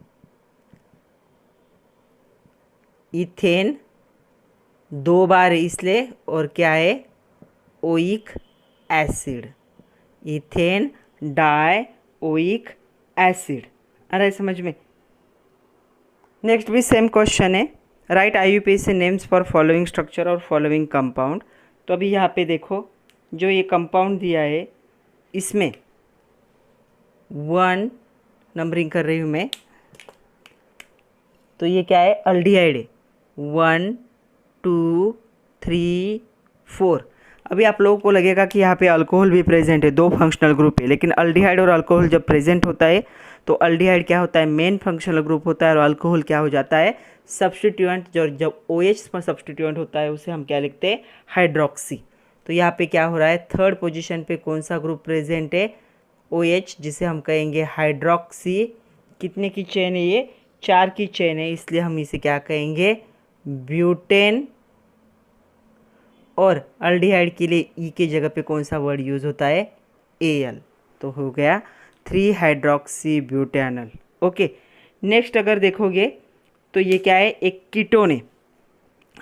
इथेन 2 बार है इसलिए, और क्या है, oic acid, ethane di oic acid. आ रहा है समझ में। नेक्स्ट भी सेम क्वेश्चन है, right IUPAC names for following structure और फॉलोइंग कंपाउंड। तो अभी यहाँ पे देखो, जो ये कंपाउंड दिया है इसमें 1 नंबरिंग कर रही हूँ मैं, तो ये क्या है, अल्डिहाइड है, 1 2 3 4। अभी आप लोगों को लगेगा कि यहाँ पे अल्कोहल भी प्रेजेंट है, 2 फंक्शनल ग्रुप है, लेकिन अल्डिहाइड और अल्कोहल जब प्रेजेंट होता है तो अल्डिहाइड क्या होता है, मेन फंक्शनल ग्रुप होता है, और अल्कोहल क्या हो जाता है, सब्स्टिट्यूएंट। जो जब OH पर सब्स्टिट्यूएंट होता है उसे हम क्या लिखते हैं, हाइड्रोक्सी। तो यहाँ पे क्या हो रहा है, थर्ड पोजीशन पे कौन सा ग्रुप प्रेजेंट है, OH, जिसे हम कहेंगे हाइड्रोक्सी। कितने की चेन है ये, 4 की चेन है, इसलिए हम इसे क्या कहेंगे, ब्यूटेन। और अल्डिहाइड के लिए ई के जगह पे कौन सा वर्ड यूज होता है, Al। तो हो गया 3 हाइड्रोक्सी ब्यूटेनल। ओके, नेक्स्ट अगर देखोगे तो ये क्या है, एक कीटोन है।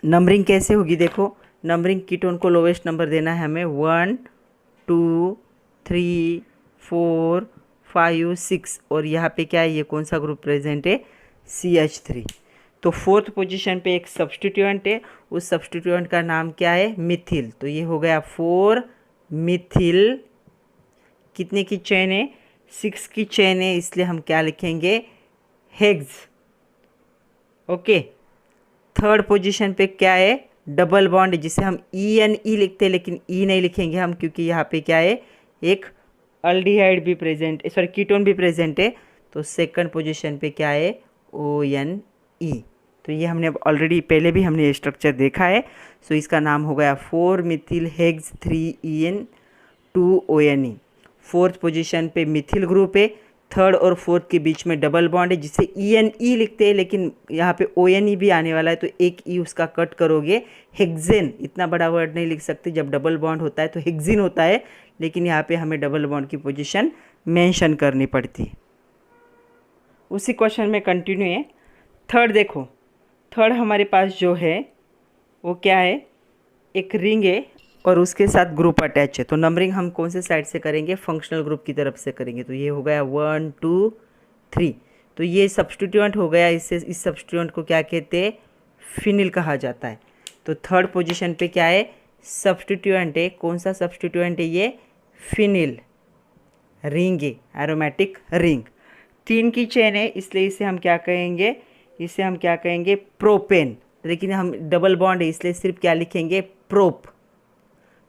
नंबरिंग कैसे होगी देखो, नंबरिंग कीटोन को लोवेस्ट नंबर देना है हमें, 1 2 3 4 5 6। और यहाँ पे क्या है, ये कौन सा ग्रुप प्रेजेंट है, CH3। तो फोर्थ पोजीशन पे एक सब्स्टिट्यूएंट है, उस सब्स्टिट्यूएंट का नाम क्या है, मिथिल। तो ये हो गया 4 मिथिल। कितने की चेन है, 6 की चेन है, इसलिए हम क्या लिखेंगे, हेग्स। ओके, थर्ड पोजीशन पे क्या है, डबल बॉन्ड, जिसे हम ENE लिखते हैं, लेकिन ई नहीं लिखेंगे हम, क्योंकि यहाँ पे क्या है, एक अल्डिहाइड भी प्रेजेंट, सॉरी कीटोन भी प्रेजेंट है। तो सेकंड पोजीशन पे क्या है, ONE। तो ये हमने ऑलरेडी पहले भी हमने ये स्ट्रक्चर देखा है। सो इसका नाम हो गया 4 methyl hex 3En 2 ONE। Fourth position पे मिथिल ग्रुप है, थर्ड और फोर्थ के बीच में डबल बॉन्ड है, जिसे ENE लिखते हैं, लेकिन यहाँ पे ONE भी आने वाला है, तो एक ई उसका कट करोगे, हेक्सेन। इतना बड़ा वर्ड नहीं लिख सकते, जब डबल बॉन्ड होता है तो हेक्सिन होता है, लेकिन यहाँ पे हमें डबल बॉन्ड की पोजीशन मेंशन करनी पड़ती है। उसी क्वेश्चन में कंटिन्यू है। थर्ड देखो, थर्ड हमारे पास जो है वो क्या है, एक रिंग है और उसके साथ ग्रुप अटैच है, तो नंबरिंग हम कौन से साइड से करेंगे, फंक्शनल ग्रुप की तरफ से करेंगे। तो ये हो गया 1 2 3, तो ये सब्स्टिट्यूएंट हो गया। इससे इस सब्स्टिट्यूएंट को क्या कहते हैं, फिनिल कहा जाता है। तो थर्ड पोजीशन पे क्या है, सब्स्टिट्यूएंट है। कौन सा सब्स्टिट्यूएंट है ये, फिनिल रिंग है, एरोमेटिक रिंग। 3 की चेन है, इसलिए इसे हम क्या कहेंगे, इसे हम क्या कहेंगे, प्रोपेन। लेकिन हम डबल बॉन्ड है इसलिए सिर्फ क्या लिखेंगे, प्रोप।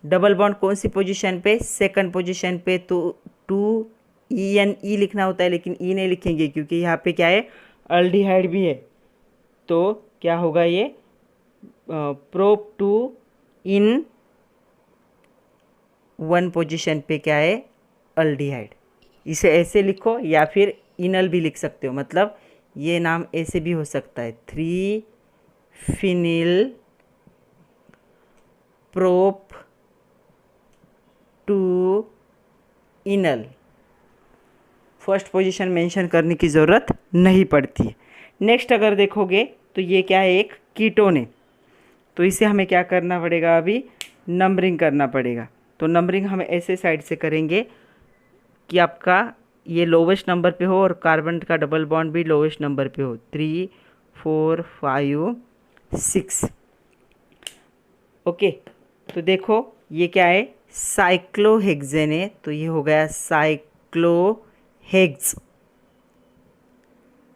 डबल बॉन्ड कौन सी पोजीशन पे, सेकंड पोजीशन पे। तो 2 EN लिखना होता है, लेकिन ई नहीं लिखेंगे क्योंकि यहाँ पे क्या है, अल्डिहाइड भी है। तो क्या होगा ये, प्रोप 2 इन 1 पोजीशन पे क्या है, अल्डिहाइड। इसे ऐसे लिखो या फिर इनल भी लिख सकते हो, मतलब ये नाम ऐसे भी हो सकता है, 3 phenyl prop 2 ynal. First position mention करने की ज़रूरत नहीं पड़ती है। नेक्स्ट अगर देखोगे तो ये क्या है, एक कीटोन है। तो इसे हमें क्या करना पड़ेगा, अभी नंबरिंग करना पड़ेगा। तो नंबरिंग हम ऐसे साइड से करेंगे कि आपका ये लोवेस्ट नंबर पे हो और कार्बन का डबल बॉन्ड भी लोवेस्ट नंबर पे हो, 3 4 5 6। ओके, तो देखो ये क्या है, साइक्लोहेक्सेन है। तो ये हो गया साइक्लोहेक्स।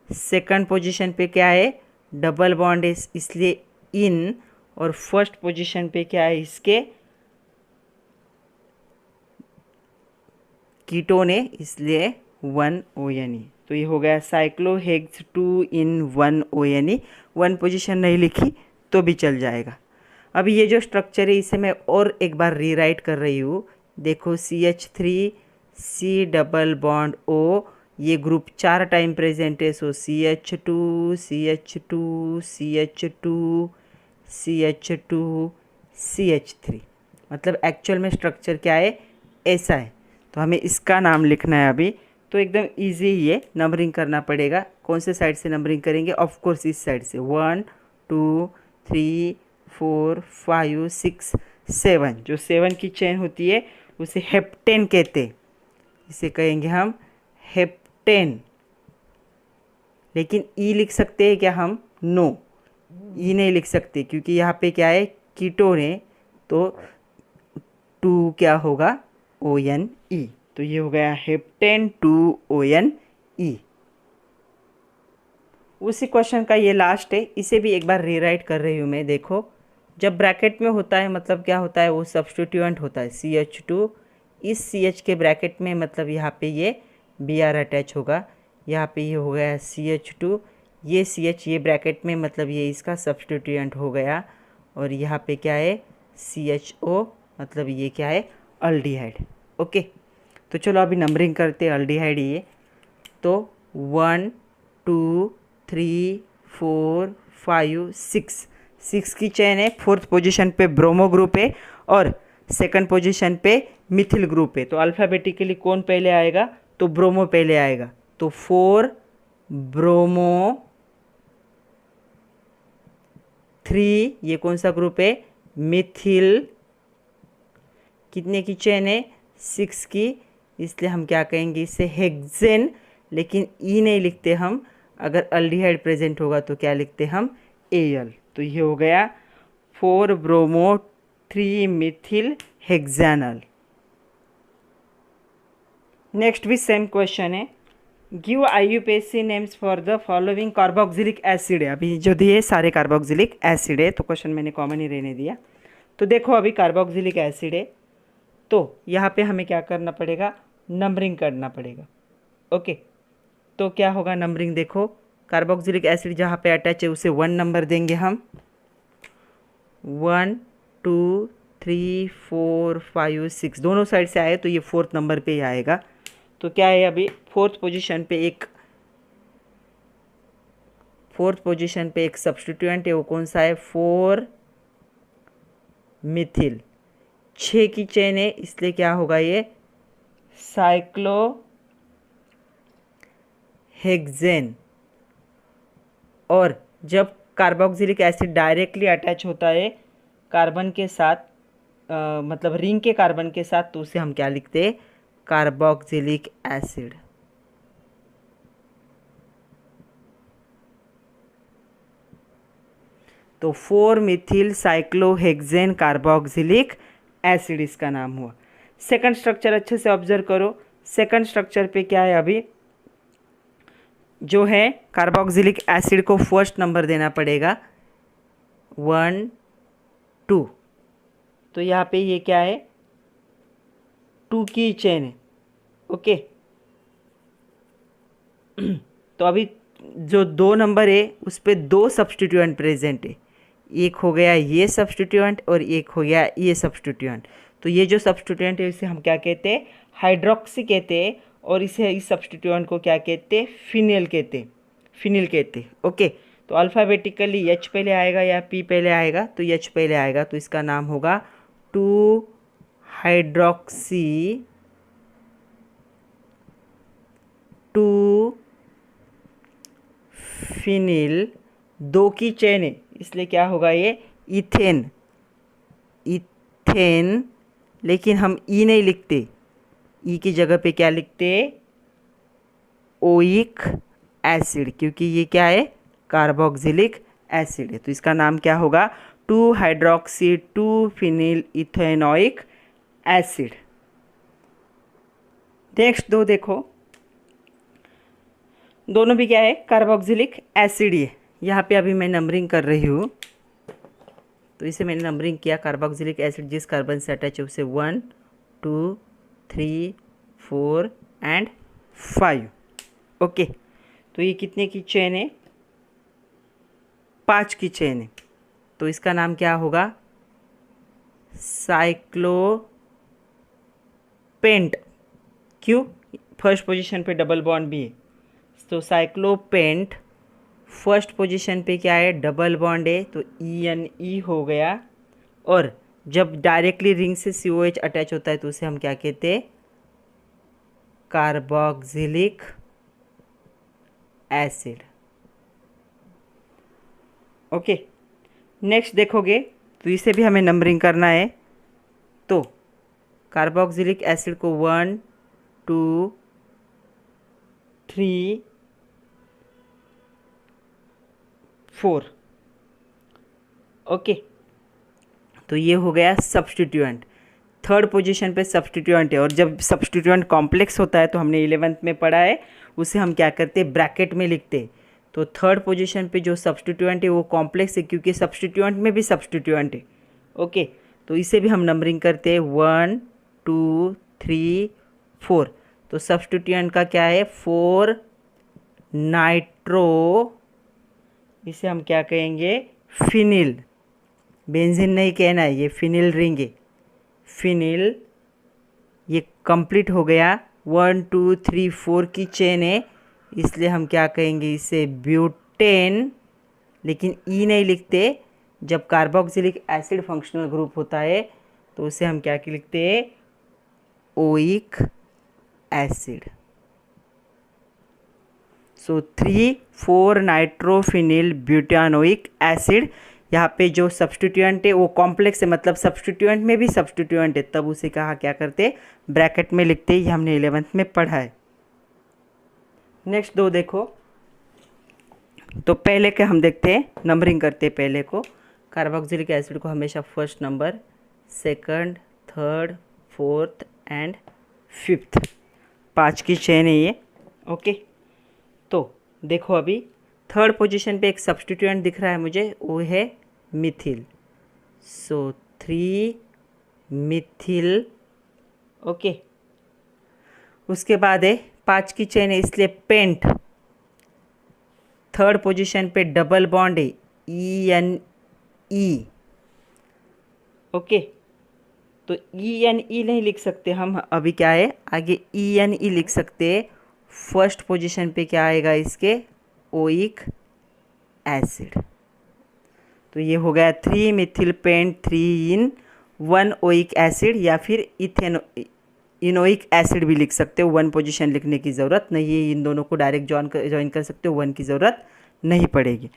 सेकंड पोजीशन पे क्या है, डबल बॉन्ड है इसलिए इन, और फर्स्ट पोजीशन पे क्या है, इसके कीटोन है इसलिए 1 ONE। तो ये हो गया साइक्लोहेक्स 2 इन 1 ONE। 1 पोजीशन नहीं लिखी तो भी चल जाएगा। अभी ये जो स्ट्रक्चर है इसे मैं और एक बार रीराइट कर रही हूँ। देखो CH3 C double bond O, ये ग्रुप 4 टाइम प्रेजेंट है। सो CH2 CH2 CH2 CH2 CH3, मतलब एक्चुअल में स्ट्रक्चर क्या है, ऐसा है। तो हमें इसका नाम लिखना है अभी। तो एकदम इजी ही है, नंबरिंग करना पड़ेगा। कौन से साइड से नंबरिंग करेंगे, ऑफ कोर्स इस साइड से। 1 2 3 4 5 6 7, जो 7 की चेन होती है उसे हेप्टेन कहते हैं। इसे कहेंगे हम हेप्टेन। लेकिन ई लिख सकते हैं क्या हम, नो, ई नहीं लिख सकते क्योंकि यहाँ पे क्या है, कीटोन है। तो 2 क्या होगा, ONE। तो ये हो गया हेप्टेन 2 ONE। उसी क्वेश्चन का ये लास्ट है, इसे भी एक बार रीराइट कर रही हूँ मैं। देखो जब ब्रैकेट में होता है मतलब क्या होता है, वो सब्स्टिट्यूएंट होता है CH2। इस CH के ब्रैकेट में मतलब यहाँ पे ये Br अटैच होगा। यहाँ पे ये हो गया CH2, ये CH ये ब्रैकेट में मतलब ये इसका सब्स्टिट्यूएंट हो गया। और यहाँ पे क्या है, CHO, मतलब ये क्या है, अल्डिहाइड। ओके, तो चलो अभी नंबरिंग करते हैं अल्डिहाइड ये। तो 1 2 3 4 5 6, 6 की चेन है। फोर्थ पोजीशन पे ब्रोमो ग्रुप है और सेकंड पोजीशन पे मिथिल ग्रुप है। तो अल्फ़ाबेटिकली कौन पहले आएगा, तो ब्रोमो पहले आएगा। तो 4 ब्रोमो 3, ये कौन सा ग्रुप है, मिथिल। कितने की चेन है, 6 की, इसलिए हम क्या कहेंगे इसे, हेक्सेन। लेकिन ई नहीं लिखते हम, अगर अल्डिहाइड प्रेजेंट होगा तो क्या लिखते हम, Al। तो ये हो गया 4 ब्रोमो 3 मिथिल हेक्सानल। नेक्स्ट भी सेम क्वेश्चन है, give IUPAC names for the following carboxylic acid है। अभी जो दिए सारे कार्बोक्सिलिक एसिड है, तो क्वेश्चन मैंने कॉमन ही रहने दिया। तो देखो अभी कार्बोक्सिलिक एसिड है, तो यहाँ पे हमें क्या करना पड़ेगा, नंबरिंग करना पड़ेगा। ओके, तो क्या होगा नंबरिंग, देखो कार्बोक्सिलिक एसिड जहाँ पे अटैच है उसे 1 नंबर देंगे हम। 1 2 3 4 5 6, दोनों साइड से आए तो ये 4th नंबर पे ही आएगा। तो क्या है, अभी फोर्थ पोजीशन पे एक सब्स्टिट्यूएंट है, वो कौन सा है, 4 मिथिल। 6 की चेन है इसलिए क्या होगा, ये साइक्लोहेक्सेन। और जब कार्बोक्सिलिक एसिड डायरेक्टली अटैच होता है कार्बन के साथ मतलब रिंग के कार्बन के साथ, तो उसे हम क्या लिखते, कार्बोक्सिलिक एसिड। तो 4 मिथिल साइक्लोहेक्सेन कार्बोक्सिलिक एसिड इसका नाम हुआ। सेकंड स्ट्रक्चर अच्छे से ऑब्जर्व करो। सेकंड स्ट्रक्चर पे क्या है, अभी जो है कार्बोक्सिलिक एसिड को फर्स्ट नंबर देना पड़ेगा 1 2। तो यहाँ पे ये क्या है, 2 की चेन है। ओके तो अभी जो 2 नंबर है उस पर 2 सब्स्टिट्यूएंट प्रेजेंट है। एक हो गया ये सब्स्टिट्यूएंट और एक हो गया ये सब्स्टिट्यूएंट। तो ये जो सब्स्टिट्यूएंट है इसे हम क्या कहते हैं, हाइड्रोक्सी कहते हैं। और इसे इस सब्स्टिट्यूएंट को क्या कहते हैं, फिनिल कहते हैं, फिनिल कहते हैं। ओके तो अल्फ़ाबेटिकली H पहले आएगा या P पहले आएगा, तो H पहले आएगा, तो इसका नाम होगा 2 हाइड्रोक्सी 2 फिनिल। 2 की चेन है इसलिए क्या होगा, ये इथेन, इथेन। लेकिन हम ई नहीं लिखते, ई की जगह पे क्या लिखते, ओइक एसिड, क्योंकि ये क्या है, कार्बोक्सिलिक एसिड है। तो इसका नाम क्या होगा, 2 hydroxy 2 phenyl ethanoic acid. Next 2 देखो, दोनों भी क्या है, कार्बोक्सिलिक एसिड ही है। यहाँ पे अभी मैं नंबरिंग कर रही हूँ, तो इसे मैंने नंबरिंग किया। कार्बोक्सिलिक एसिड जिस कार्बन से अटैच है उसे 1 2 3 4 एंड 5। ओके तो ये कितने की चेन है, 5 की चेन है। तो इसका नाम क्या होगा, साइक्लोपेंट। क्यों, फर्स्ट पोजीशन पे डबल बॉन्ड भी है, तो साइक्लोपेंट फर्स्ट पोजीशन पे क्या है, डबल बॉन्ड है, तो ENE हो गया। और जब डायरेक्टली रिंग से COH अटैच होता है तो उसे हम क्या कहते हैं, कार्बोक्सिलिक एसिड। ओके नेक्स्ट देखोगे तो इसे भी हमें नंबरिंग करना है। तो कार्बोक्सिलिक एसिड को 1 2 3 4। ओके तो ये हो गया सब्स्टिट्यूएंट, थर्ड पोजीशन पे सब्स्टिट्यूएंट है। और जब सब्स्टिट्यूएंट कॉम्प्लेक्स होता है तो हमने 11th में पढ़ा है, उसे हम क्या करते हैं, ब्रैकेट में लिखते हैं। तो थर्ड पोजीशन पे जो सब्स्टिट्यूएंट है वो कॉम्प्लेक्स है, क्योंकि सब्स्टिट्यूएंट में भी सब्स्टिट्यूएंट है। ओके तो इसे भी हम नंबरिंग करते हैं 1 2 3 4। तो सब्स्टिट्यूएंट का क्या है, 4 नाइट्रो, इसे हम क्या कहेंगे, फिनिल। बेंजीन नहीं कहना है, ये फिनिल रिंग है, फिनिल। ये कंप्लीट हो गया, 1 2 3 4 की चेन है, इसलिए हम क्या कहेंगे, इसे ब्यूटेन। लेकिन ई नहीं लिखते, जब कार्बोक्सिलिक एसिड फंक्शनल ग्रुप होता है तो उसे हम क्या लिखते हैं, ओइक एसिड। सो 3 4 नाइट्रोफिनिल ब्यूटानोइक एसिड। यहाँ पे जो सब्स्टिट्यूएंट है वो कॉम्प्लेक्स है, मतलब सब्स्टिट्यूएंट में भी सब्स्टिट्यूएंट है, तब उसे कहा क्या करते, ब्रैकेट में लिखते। ये हमने 11th में पढ़ा है। नेक्स्ट 2 देखो, तो पहले के हम देखते हैं, नंबरिंग करते हैं पहले को। कार्बोक्सिलिक एसिड को हमेशा first number, second, third, fourth and fifth, 5 की चेन है ये। ओके तो देखो अभी थर्ड पोजीशन पे एक सब्स्टिट्यूएंट दिख रहा है मुझे, वो है मिथिल। सो 3 मिथिल। ओके उसके बाद है 5 की चेन है, इसलिए पेंट। थर्ड पोजीशन पे डबल बॉन्ड है, ENE। ओके तो ENE नहीं लिख सकते हम, अभी क्या है आगे ENE लिख सकते हैं। फर्स्ट पोजीशन पे क्या आएगा इसके, ओइक एसिड। तो ये हो गया 3 methyl pent 3 in 1 oic acid, या फिर इनोइक एसिड भी लिख सकते हो। 1 पोजीशन लिखने की ज़रूरत नहीं है, इन दोनों को डायरेक्ट ज्वाइन कर सकते हो, 1 की ज़रूरत नहीं पड़ेगी।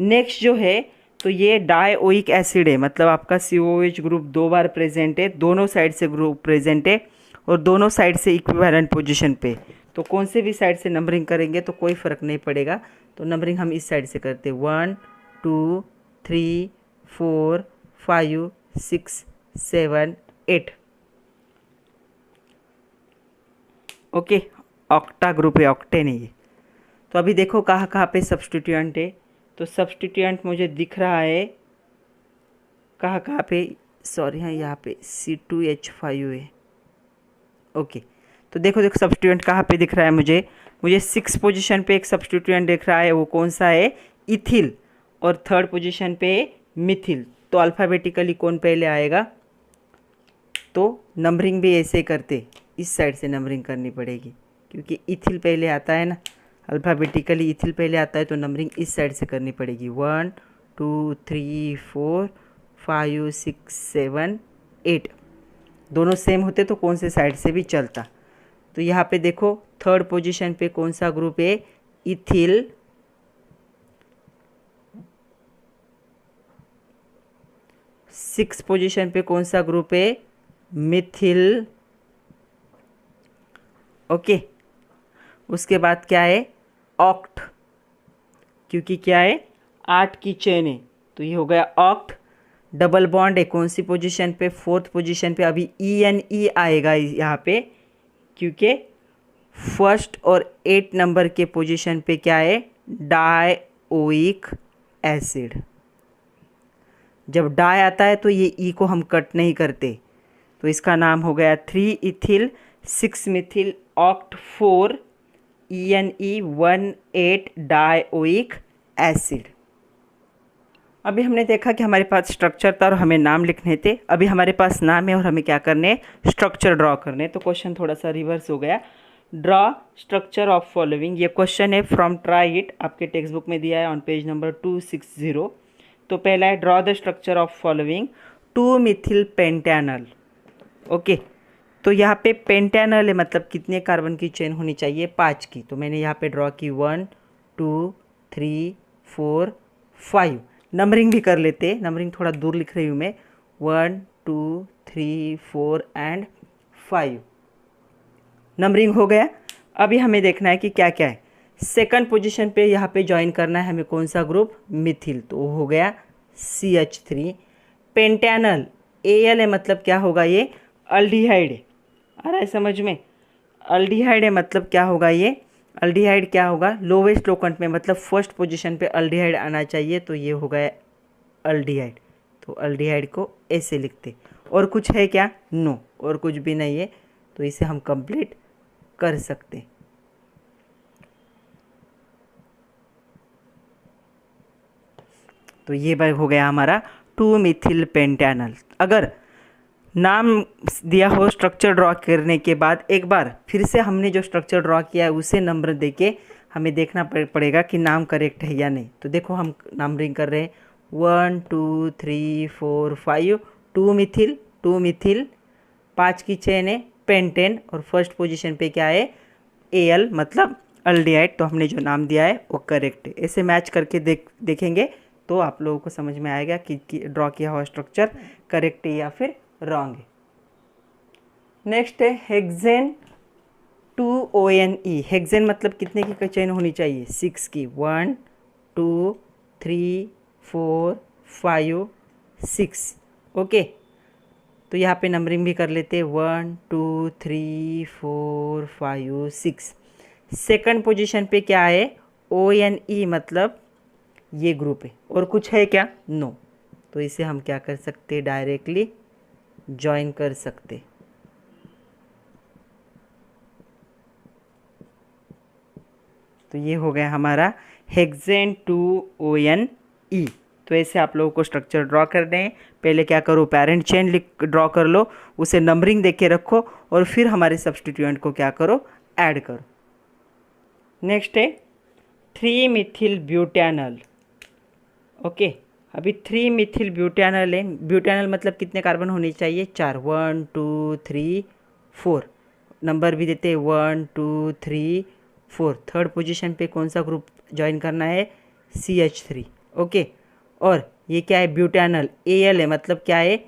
नेक्स्ट जो है तो ये डाइओइक एसिड है, मतलब आपका COOH ग्रुप 2 बार प्रेजेंट है, दोनों साइड से ग्रुप प्रेजेंट है और दोनों साइड से इक्विवेलेंट पोजीशन पे। तो कौन से भी साइड से नंबरिंग करेंगे तो कोई फ़र्क नहीं पड़ेगा। तो नंबरिंग हम इस साइड से करते हैं 1 2 3 4 5 6 7 8। ओके, ऑक्टा ग्रुप है, ऑक्टेन है ये। तो अभी देखो कहाँ कहाँ पे सब्स्टिट्यूएंट है। तो सब्स्टिट्यूएंट मुझे दिख रहा है कहाँ कहाँ पे, सॉरी हाँ यहाँ पे C2H5 है। ओके, तो देखो देखो सब्स्टिट्यूएंट कहाँ पे दिख रहा है मुझे 6 पोजीशन पे एक सब्स्टिट्यूएंट दिख रहा है, वो कौन सा है, इथिल। और 3rd पोजीशन पे मिथिल। तो अल्फ़ाबेटिकली कौन पहले आएगा, तो नंबरिंग भी ऐसे करते, इस साइड से नंबरिंग करनी पड़ेगी क्योंकि इथिल पहले आता है ना, अल्फ़ाबेटिकली इथिल पहले आता है, तो नंबरिंग इस साइड से करनी पड़ेगी 1 2 3 4 5 6 7 8। दोनों सेम होते तो कौन से साइड से भी चलता। तो यहाँ पे देखो 3rd पोजीशन पे कौन सा ग्रुप है, इथिल। 6 पोजीशन पे कौन सा ग्रुप है, मिथिल। ओके, उसके बाद क्या है, ऑक्ट, क्योंकि क्या है 8 की चेन है, तो ये हो गया ऑक्ट। डबल बॉन्ड है कौन सी पोजीशन पे, 4th पोजीशन पे। अभी ENE आएगा यहाँ पे क्योंकि 1st और 8 नंबर के पोजीशन पे क्या है, डाइओइक एसिड। जब डाई आता है तो ये ई को हम कट नहीं करते, तो इसका नाम हो गया 3 ethyl 6 Mithil oct 4 ENE18 dioic acid. अभी हमने देखा कि हमारे पास स्ट्रक्चर था और हमें नाम लिखने थे। अभी हमारे पास नाम है और हमें क्या करने, स्ट्रक्चर ड्रॉ करने। तो क्वेश्चन थोड़ा सा रिवर्स हो गया। ड्रॉ स्ट्रक्चर ऑफ फॉलोइंग, ये क्वेश्चन है फ्रॉम ट्राई इट, आपके टेक्स्ट बुक में दिया है ऑन पेज नंबर 260। तो पहला है draw the structure of following 2 Mithil Pantanal. Okay, तो यहाँ पे पेंटेनल है, मतलब कितने कार्बन की चेन होनी चाहिए, 5 की। तो मैंने यहाँ पे ड्रॉ की 1 2 3 4 5। नंबरिंग भी कर लेते, नंबरिंग थोड़ा दूर लिख रही हूँ मैं, 1 2 3 4 एंड 5। नंबरिंग हो गया। अभी हमें देखना है कि क्या क्या है। 2nd पोजीशन पे यहाँ पे ज्वाइन करना है हमें कौन सा ग्रुप, मिथिल, तो वो हो गया CH3। पेंटेनल AL है, मतलब क्या होगा, ये अल्डिहाइड है। आ रहा है समझ में, अल्डिहाइड है मतलब क्या होगा, ये अल्डिहाइड क्या होगा, लोवेस्ट लोकेंट में, मतलब 1st पोजीशन पे अल्डिहाइड आना चाहिए, तो ये हो गया अल्डिहाइड। तो अल्डिहाइड को ऐसे लिखते। और कुछ है क्या, नो, और कुछ भी नहीं है, तो इसे हम कंप्लीट कर सकते। तो ये हो गया हमारा 2 मिथिल पेंटेनल। अगर नाम दिया हो स्ट्रक्चर ड्रॉ करने के बाद, एक बार फिर से हमने जो स्ट्रक्चर ड्रॉ किया है उसे नंबर देके हमें देखना पड़ेगा कि नाम करेक्ट है या नहीं। तो देखो हम नंबरिंग कर रहे हैं 1 2 3 4 5, 2 मिथिल 5 की चेन है, पेंटेन, और 1st पोजीशन पे क्या है, AL, मतलब अल्डिहाइड। तो हमने जो नाम दिया है वो करेक्ट है। ऐसे मैच करके देखेंगे तो आप लोगों को समझ में आएगा कि ड्रॉ किया हुआ स्ट्रक्चर करेक्ट है या फिर रॉन्ग है। नेक्स्ट है हेक्सेन 2ONE। हेक्सेन मतलब कितने की चेन होनी चाहिए, 6 की, 1 2 3 4 5 6। ओके, तो यहाँ पे नंबरिंग भी कर लेते हैं 1 2 3 4 5 6। 2nd पोजीशन पे क्या है, ONE, मतलब ये ग्रुप है। और कुछ है क्या, नो। तो इसे हम क्या कर सकते, डायरेक्टली ज्वाइन कर सकते। तो ये हो गया हमारा हेक्सेन 2ONE। तो ऐसे आप लोगों को स्ट्रक्चर ड्रॉ करने हैं। पहले क्या करो, पेरेंट चेन ड्रॉ कर लो, उसे नंबरिंग देख के रखो, और फिर हमारे सब्स्टिट्यूएंट को क्या करो, ऐड करो। नेक्स्ट है 3 मिथिल ब्यूटेनल। ओके, अभी 3 मिथिल ब्यूटेनल है। ब्यूटेनल मतलब कितने कार्बन होने चाहिए, 4, 1 2 3 4। नंबर भी देते हैं 1 2 3 4। 3rd पोजीशन पे कौन सा ग्रुप ज्वाइन करना है, CH3। ओके, और ये क्या है, ब्यूटेनल, एल है, मतलब क्या है,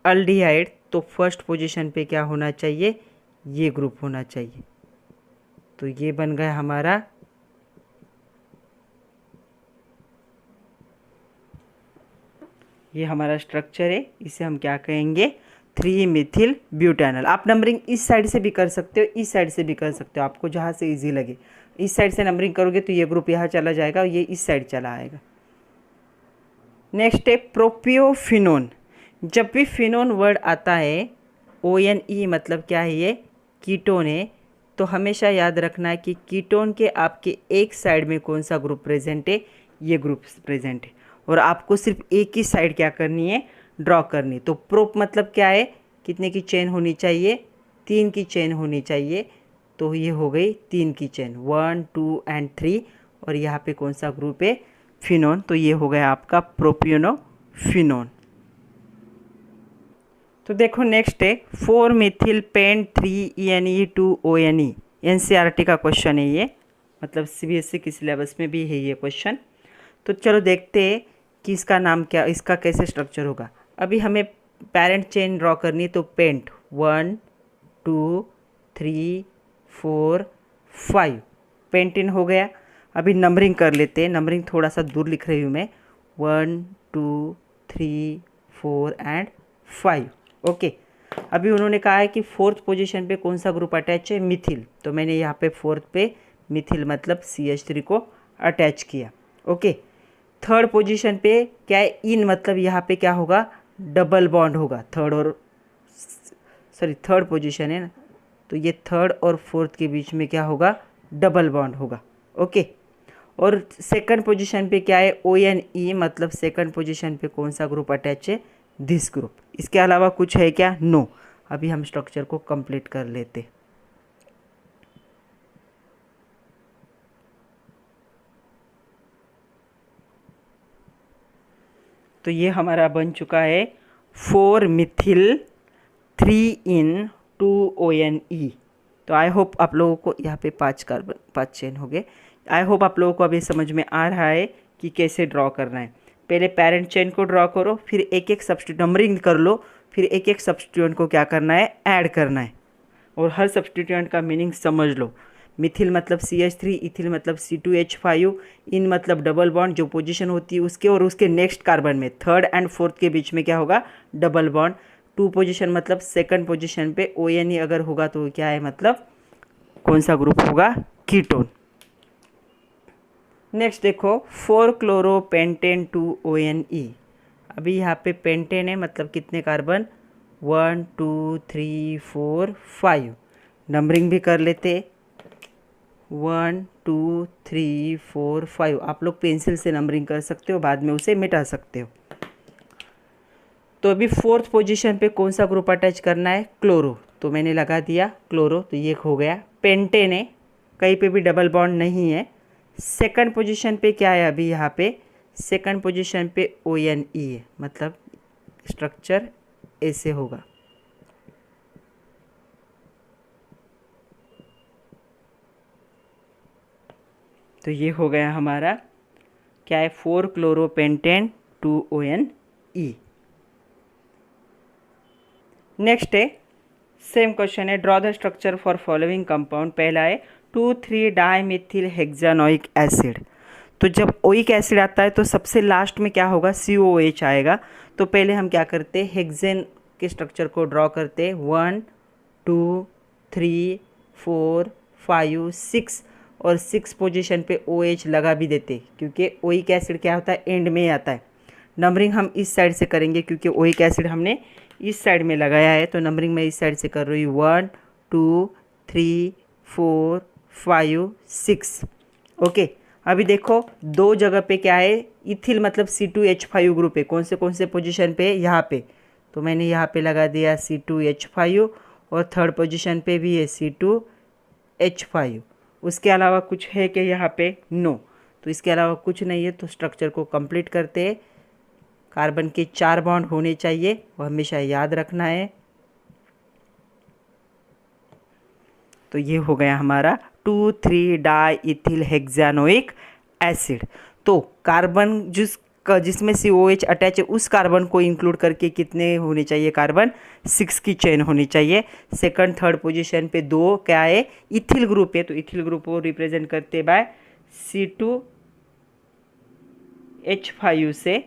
अल्डिहाइड। तो फर्स्ट पोजीशन पे क्या होना चाहिए, ये ग्रुप होना चाहिए। तो ये बन गया हमारा ये हमारा स्ट्रक्चर है, इसे हम क्या कहेंगे, 3 मिथिल ब्यूटेनल। आप नंबरिंग इस साइड से भी कर सकते हो, इस साइड से भी कर सकते हो, आपको जहाँ से इजी लगे। इस साइड से नंबरिंग करोगे तो ये ग्रुप यहाँ चला जाएगा और ये इस साइड चला आएगा। नेक्स्ट है प्रोपियोफिनोन। जब भी फिनोन वर्ड आता है, ONE मतलब क्या है, ये कीटोन है। तो हमेशा याद रखना है कि कीटोन के आपके एक साइड में कौन सा ग्रुप प्रेजेंट है, ये ग्रुप प्रेजेंट है। और आपको सिर्फ एक ही साइड क्या करनी है, ड्रॉ करनी। तो प्रोप मतलब क्या है, कितने की चेन होनी चाहिए, 3 की चेन होनी चाहिए। तो ये हो गई 3 की चेन, 1 2 एंड 3। और यहाँ पे कौन सा ग्रुप है, फिनोन। तो ये हो गया आपका प्रोपियोनोफिनोन। तो देखो नेक्स्ट है 4 मिथिल पेंट 3 ENE2ONE। NCERT का क्वेश्चन है ये, मतलब CBSE की सिलेबस में भी है ये क्वेश्चन। तो चलो देखते हैं कि इसका नाम क्या, इसका कैसे स्ट्रक्चर होगा। अभी हमें पेरेंट चेन ड्रॉ करनी है, तो पेंट 1 2 3 4 5 पेंटिन हो गया। अभी नंबरिंग कर लेते हैं, नंबरिंग थोड़ा सा दूर लिख रही हूँ मैं, 1 2 3 4 एंड 5। ओके। अभी उन्होंने कहा है कि फोर्थ पोजीशन पे कौन सा ग्रुप अटैच है, मिथिल। तो मैंने यहाँ पे फोर्थ पे मिथिल मतलब CH3 को अटैच किया। ओके। थर्ड पोजीशन पे क्या है, इन मतलब यहाँ पे क्या होगा, डबल बॉन्ड होगा। थर्ड पोजीशन है ना, तो ये थर्ड और फोर्थ के बीच में क्या होगा, डबल बॉन्ड होगा। ओके। और सेकंड पोजीशन पे क्या है, ONE मतलब सेकंड पोजीशन पे कौन सा ग्रुप अटैच है, दिस ग्रुप। इसके अलावा कुछ है क्या, नो। अभी हम स्ट्रक्चर को कंप्लीट कर लेते। तो ये हमारा बन चुका है 4 मिथिल 3 इन 2 ONE। तो आई होप आप लोगों को यहाँ पे 5 कार्बन 5 चेन हो गए। आई होप आप लोगों को अभी समझ में आ रहा है कि कैसे ड्रॉ करना है। पहले पेरेंट चेन को ड्रॉ करो, फिर एक एक सब्स्टिट्यूट नंबरिंग कर लो, फिर एक एक सब्स्टिट्यूएंट को क्या करना है, ऐड करना है। और हर सब्स्टिट्यूएंट का मीनिंग समझ लो। मिथिल मतलब CH3, इथिल मतलब C2H5, इन मतलब डबल बॉन्ड, जो पोजीशन होती है उसके और उसके नेक्स्ट कार्बन में थर्ड एंड फोर्थ के बीच में क्या होगा, डबल बॉन्ड। 2 पोजीशन मतलब सेकंड पोजीशन पे ONE अगर होगा तो क्या है, मतलब कौन सा ग्रुप होगा, कीटोन। नेक्स्ट देखो 4 क्लोरोपेंटेन 2 ONE। अभी यहाँ पे पेंटेन है, मतलब कितने कार्बन, 1 2 3 4 5। नंबरिंग भी कर लेते, 1 2 3 4 5। आप लोग पेंसिल से नंबरिंग कर सकते हो, बाद में उसे मिटा सकते हो। तो अभी फोर्थ पोजीशन पे कौन सा ग्रुप अटैच करना है, क्लोरो। तो मैंने लगा दिया क्लोरो, तो ये हो गया। पेंटेन है, कहीं पे भी डबल बॉन्ड नहीं है। सेकंड पोजीशन पे क्या है, अभी यहाँ पे सेकंड पोजीशन पे ONE है, मतलब स्ट्रक्चर ऐसे होगा। तो ये हो गया हमारा क्या है, 4 क्लोरोपेंटेन 2 ONE। नेक्स्ट है सेम क्वेश्चन है, draw the structure for following compound. पहला है 2,3 डाइमिथिल हेक्सानोइक एसिड। तो जब ओइक एसिड आता है तो सबसे लास्ट में क्या होगा, COH आएगा। तो पहले हम क्या करते हैं, हेक्सेन के स्ट्रक्चर को ड्रॉ करते हैं। 1 2 3 4 5 6 और 6 पोजीशन पे OH लगा भी देते, क्योंकि ओइक एसिड क्या होता है, एंड में आता है। नंबरिंग हम इस साइड से करेंगे क्योंकि ओइक एसिड हमने इस साइड में लगाया है, तो नंबरिंग मैं इस साइड से कर रही हूँ। 1 2 3 4 5 6। ओके। अभी देखो दो जगह पे क्या है, इथिल मतलब C2H5 ग्रुप है। कौन से पोजीशन पे, यहाँ पे। तो मैंने यहाँ पे लगा दिया C2H5, और थर्ड पोजीशन पे भी है C2H5। उसके अलावा कुछ है कि यहाँ पे, नो। तो इसके अलावा कुछ नहीं है। तो स्ट्रक्चर को कंप्लीट करते हैं। कार्बन के 4 बॉन्ड होने चाहिए, वो हमेशा याद रखना है। तो ये हो गया हमारा 2,3 डाई इथिल हेक्सानोइक एसिड। तो कार्बन जिस जिसमें COH अटैच है उस कार्बन को इंक्लूड करके कितने होने चाहिए कार्बन, 6 की चेन होनी चाहिए। सेकंड थर्ड पोजीशन पे 2 क्या है, इथिल ग्रुप है, तो इथिल ग्रुप को रिप्रेजेंट करते बाय C2H5 से,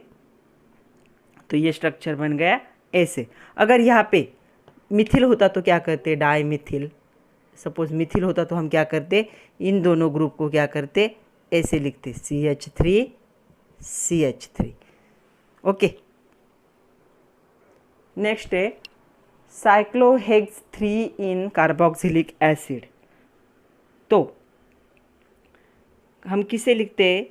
तो ये स्ट्रक्चर बन गया ऐसे। अगर यहाँ पे मिथिल होता तो क्या करते, डाई मिथिल। सपोज मिथिल होता तो हम क्या करते, इन दोनों ग्रुप को क्या करते, ऐसे लिखते CH3 CH3। ओके, नेक्स्ट है साइक्लोहेक्स 3 इन कार्बोक्सिलिक एसिड। तो हम किसे लिखते हैं,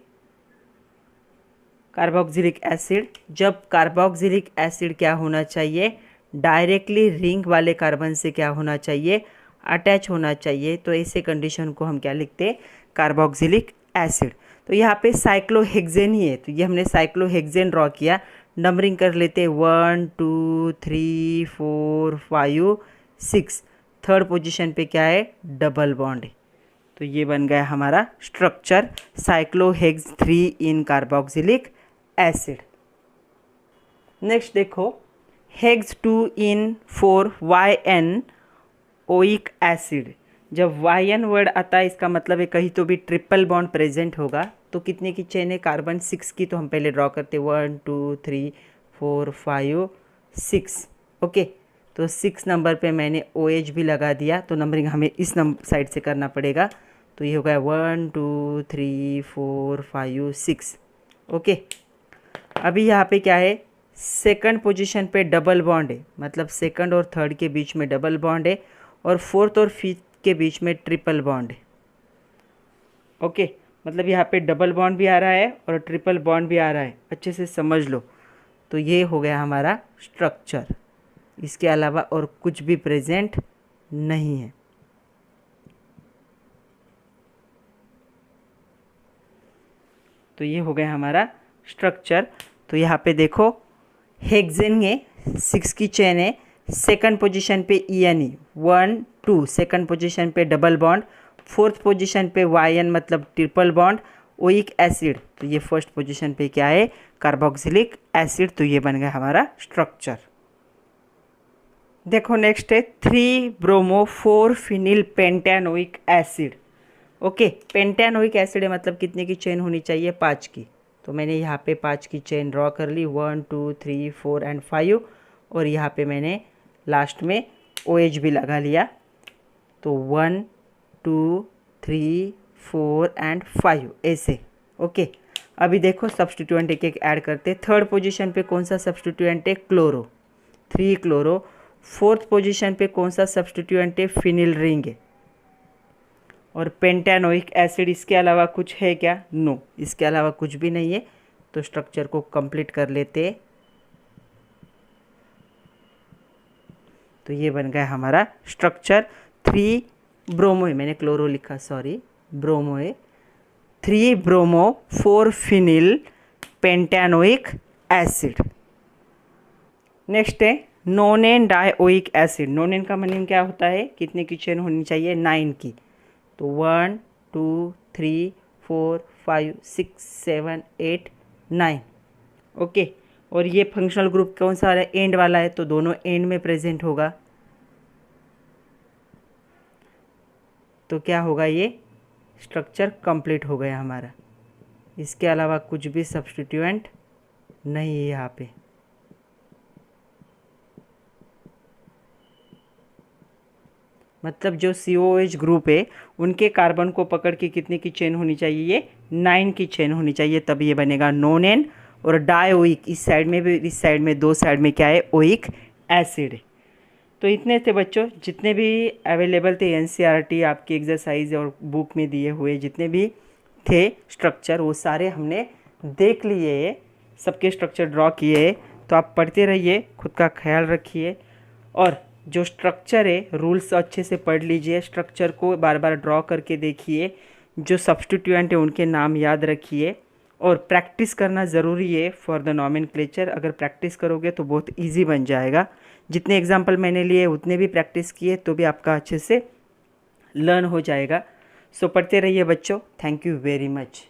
कार्बोक्सिलिक एसिड। जब कार्बोक्सिलिक एसिड क्या होना चाहिए, डायरेक्टली रिंग वाले कार्बन से क्या होना चाहिए, अटैच होना चाहिए। तो ऐसे कंडीशन को हम क्या लिखते हैं, कार्बोक्सिलिक एसिड। तो यहाँ पे साइक्लोहेक्सेन ही है, तो ये हमने साइक्लोहेक्सेन ड्रॉ किया। नंबरिंग कर लेते 1 2 3 4 5 6। थर्ड पोजीशन पे क्या है, डबल बॉन्ड है। तो ये बन गया हमारा स्ट्रक्चर साइक्लोहेक्स 3 इन कार्बोक्सिलिक एसिड। नेक्स्ट देखो हेक्स 2 इन 4 YN ओइक एसिड। जब YN वर्ड आता है इसका मतलब है कहीं तो भी ट्रिपल बॉन्ड प्रेजेंट होगा। तो कितने की चेन है, कार्बन 6 की। तो हम पहले ड्रॉ करते 1 2 3 4 5 6। ओके, तो 6 नंबर पे मैंने OH भी लगा दिया। तो नंबरिंग हमें इस साइड से करना पड़ेगा। तो ये हो गया 1 2 3 4 5 6। ओके, अभी यहाँ पे क्या है, सेकंड पोजीशन पे डबल बॉन्ड है, मतलब सेकंड और थर्ड के बीच में डबल बॉन्ड है, और फोर्थ और फिफ्थ के बीच में ट्रिपल बॉन्ड है। ओके, मतलब यहाँ पे डबल बॉन्ड भी आ रहा है और ट्रिपल बॉन्ड भी आ रहा है, अच्छे से समझ लो। तो ये हो गया हमारा स्ट्रक्चर, इसके अलावा और कुछ भी प्रेजेंट नहीं है। तो ये हो गया हमारा स्ट्रक्चर। तो यहाँ पे देखो हेक्सेन है, 6 की चेन है। सेकंड पोजीशन पे ENE 1 2, सेकंड पोजीशन पे डबल बॉन्ड, फोर्थ पोजीशन पे YN मतलब ट्रिपल बॉन्ड, ओइक एसिड। तो ये फर्स्ट पोजीशन पे क्या है, कार्बोक्सिलिक एसिड। तो ये बन गया हमारा स्ट्रक्चर। देखो नेक्स्ट है 3 bromo 4 phenyl pentanoic acid. Okay, pentanoic acid है, मतलब कितने की चेन होनी चाहिए, 5 की। तो मैंने यहाँ पे 5 की चेन ड्रॉ कर ली, 1 2 3 4 एंड 5। और यहाँ पे मैंने लास्ट में OH भी लगा लिया। तो 1 2 3 4 एंड 5 ऐसे। ओके, अभी देखो सब्स्टिट्यूएंट एक एक ऐड करते। थर्ड पोजीशन पे कौन सा सब्स्टिट्यूएंट है, क्लोरो, 3 क्लोरो। फोर्थ पोजीशन पे कौन सा सब्स्टिट्यूएंट है, फिनिल रिंग है। और पेंटानोइक एसिड, इसके अलावा कुछ है क्या, नो, इसके अलावा कुछ भी नहीं है। तो स्ट्रक्चर को कंप्लीट कर लेते। तो ये बन गया हमारा स्ट्रक्चर 3 ब्रोमो है, मैंने क्लोरो लिखा, सॉरी, ब्रोमो है। 3 bromo 4 phenyl pentanoic acid. Next है नोनेन डाइओइक एसिड। नोनेन का मीनिंग क्या होता है, कितने की चेन होनी चाहिए, 9 की। तो 1 2 3 4 5 6 7 8 9। ओके, और ये फंक्शनल ग्रुप कौन सा है, एंड वाला है, तो दोनों एंड में प्रेजेंट होगा। तो क्या होगा, ये स्ट्रक्चर कंप्लीट हो गया हमारा। इसके अलावा कुछ भी सब्स्टिट्यूएंट नहीं है यहाँ पे। मतलब जो COH ग्रुप है उनके कार्बन को पकड़ के कितने की चेन होनी चाहिए, ये 9 की चेन होनी चाहिए, तब ये बनेगा नोनेन। और डाइओइक, इस साइड में भी, इस साइड में, दो साइड में क्या है, ओइक एसिड। तो इतने थे बच्चों, जितने भी अवेलेबल थे NCERT आपकी एक्सरसाइज और बुक में दिए हुए जितने भी थे स्ट्रक्चर, वो सारे हमने देख लिए, सबके स्ट्रक्चर ड्रॉ किए। तो आप पढ़ते रहिए, खुद का ख्याल रखिए, और जो स्ट्रक्चर है रूल्स अच्छे से पढ़ लीजिए, स्ट्रक्चर को बार बार ड्रॉ करके देखिए, जो सब्स्टिट्यूएंट है उनके नाम याद रखिए, और प्रैक्टिस करना ज़रूरी है फॉर द नॉमेनक्लेचर। अगर प्रैक्टिस करोगे तो बहुत इजी बन जाएगा। जितने एग्जाम्पल मैंने लिए उतने भी प्रैक्टिस किए तो भी आपका अच्छे से लर्न हो जाएगा। सो पढ़ते रहिए बच्चों। Thank you very much.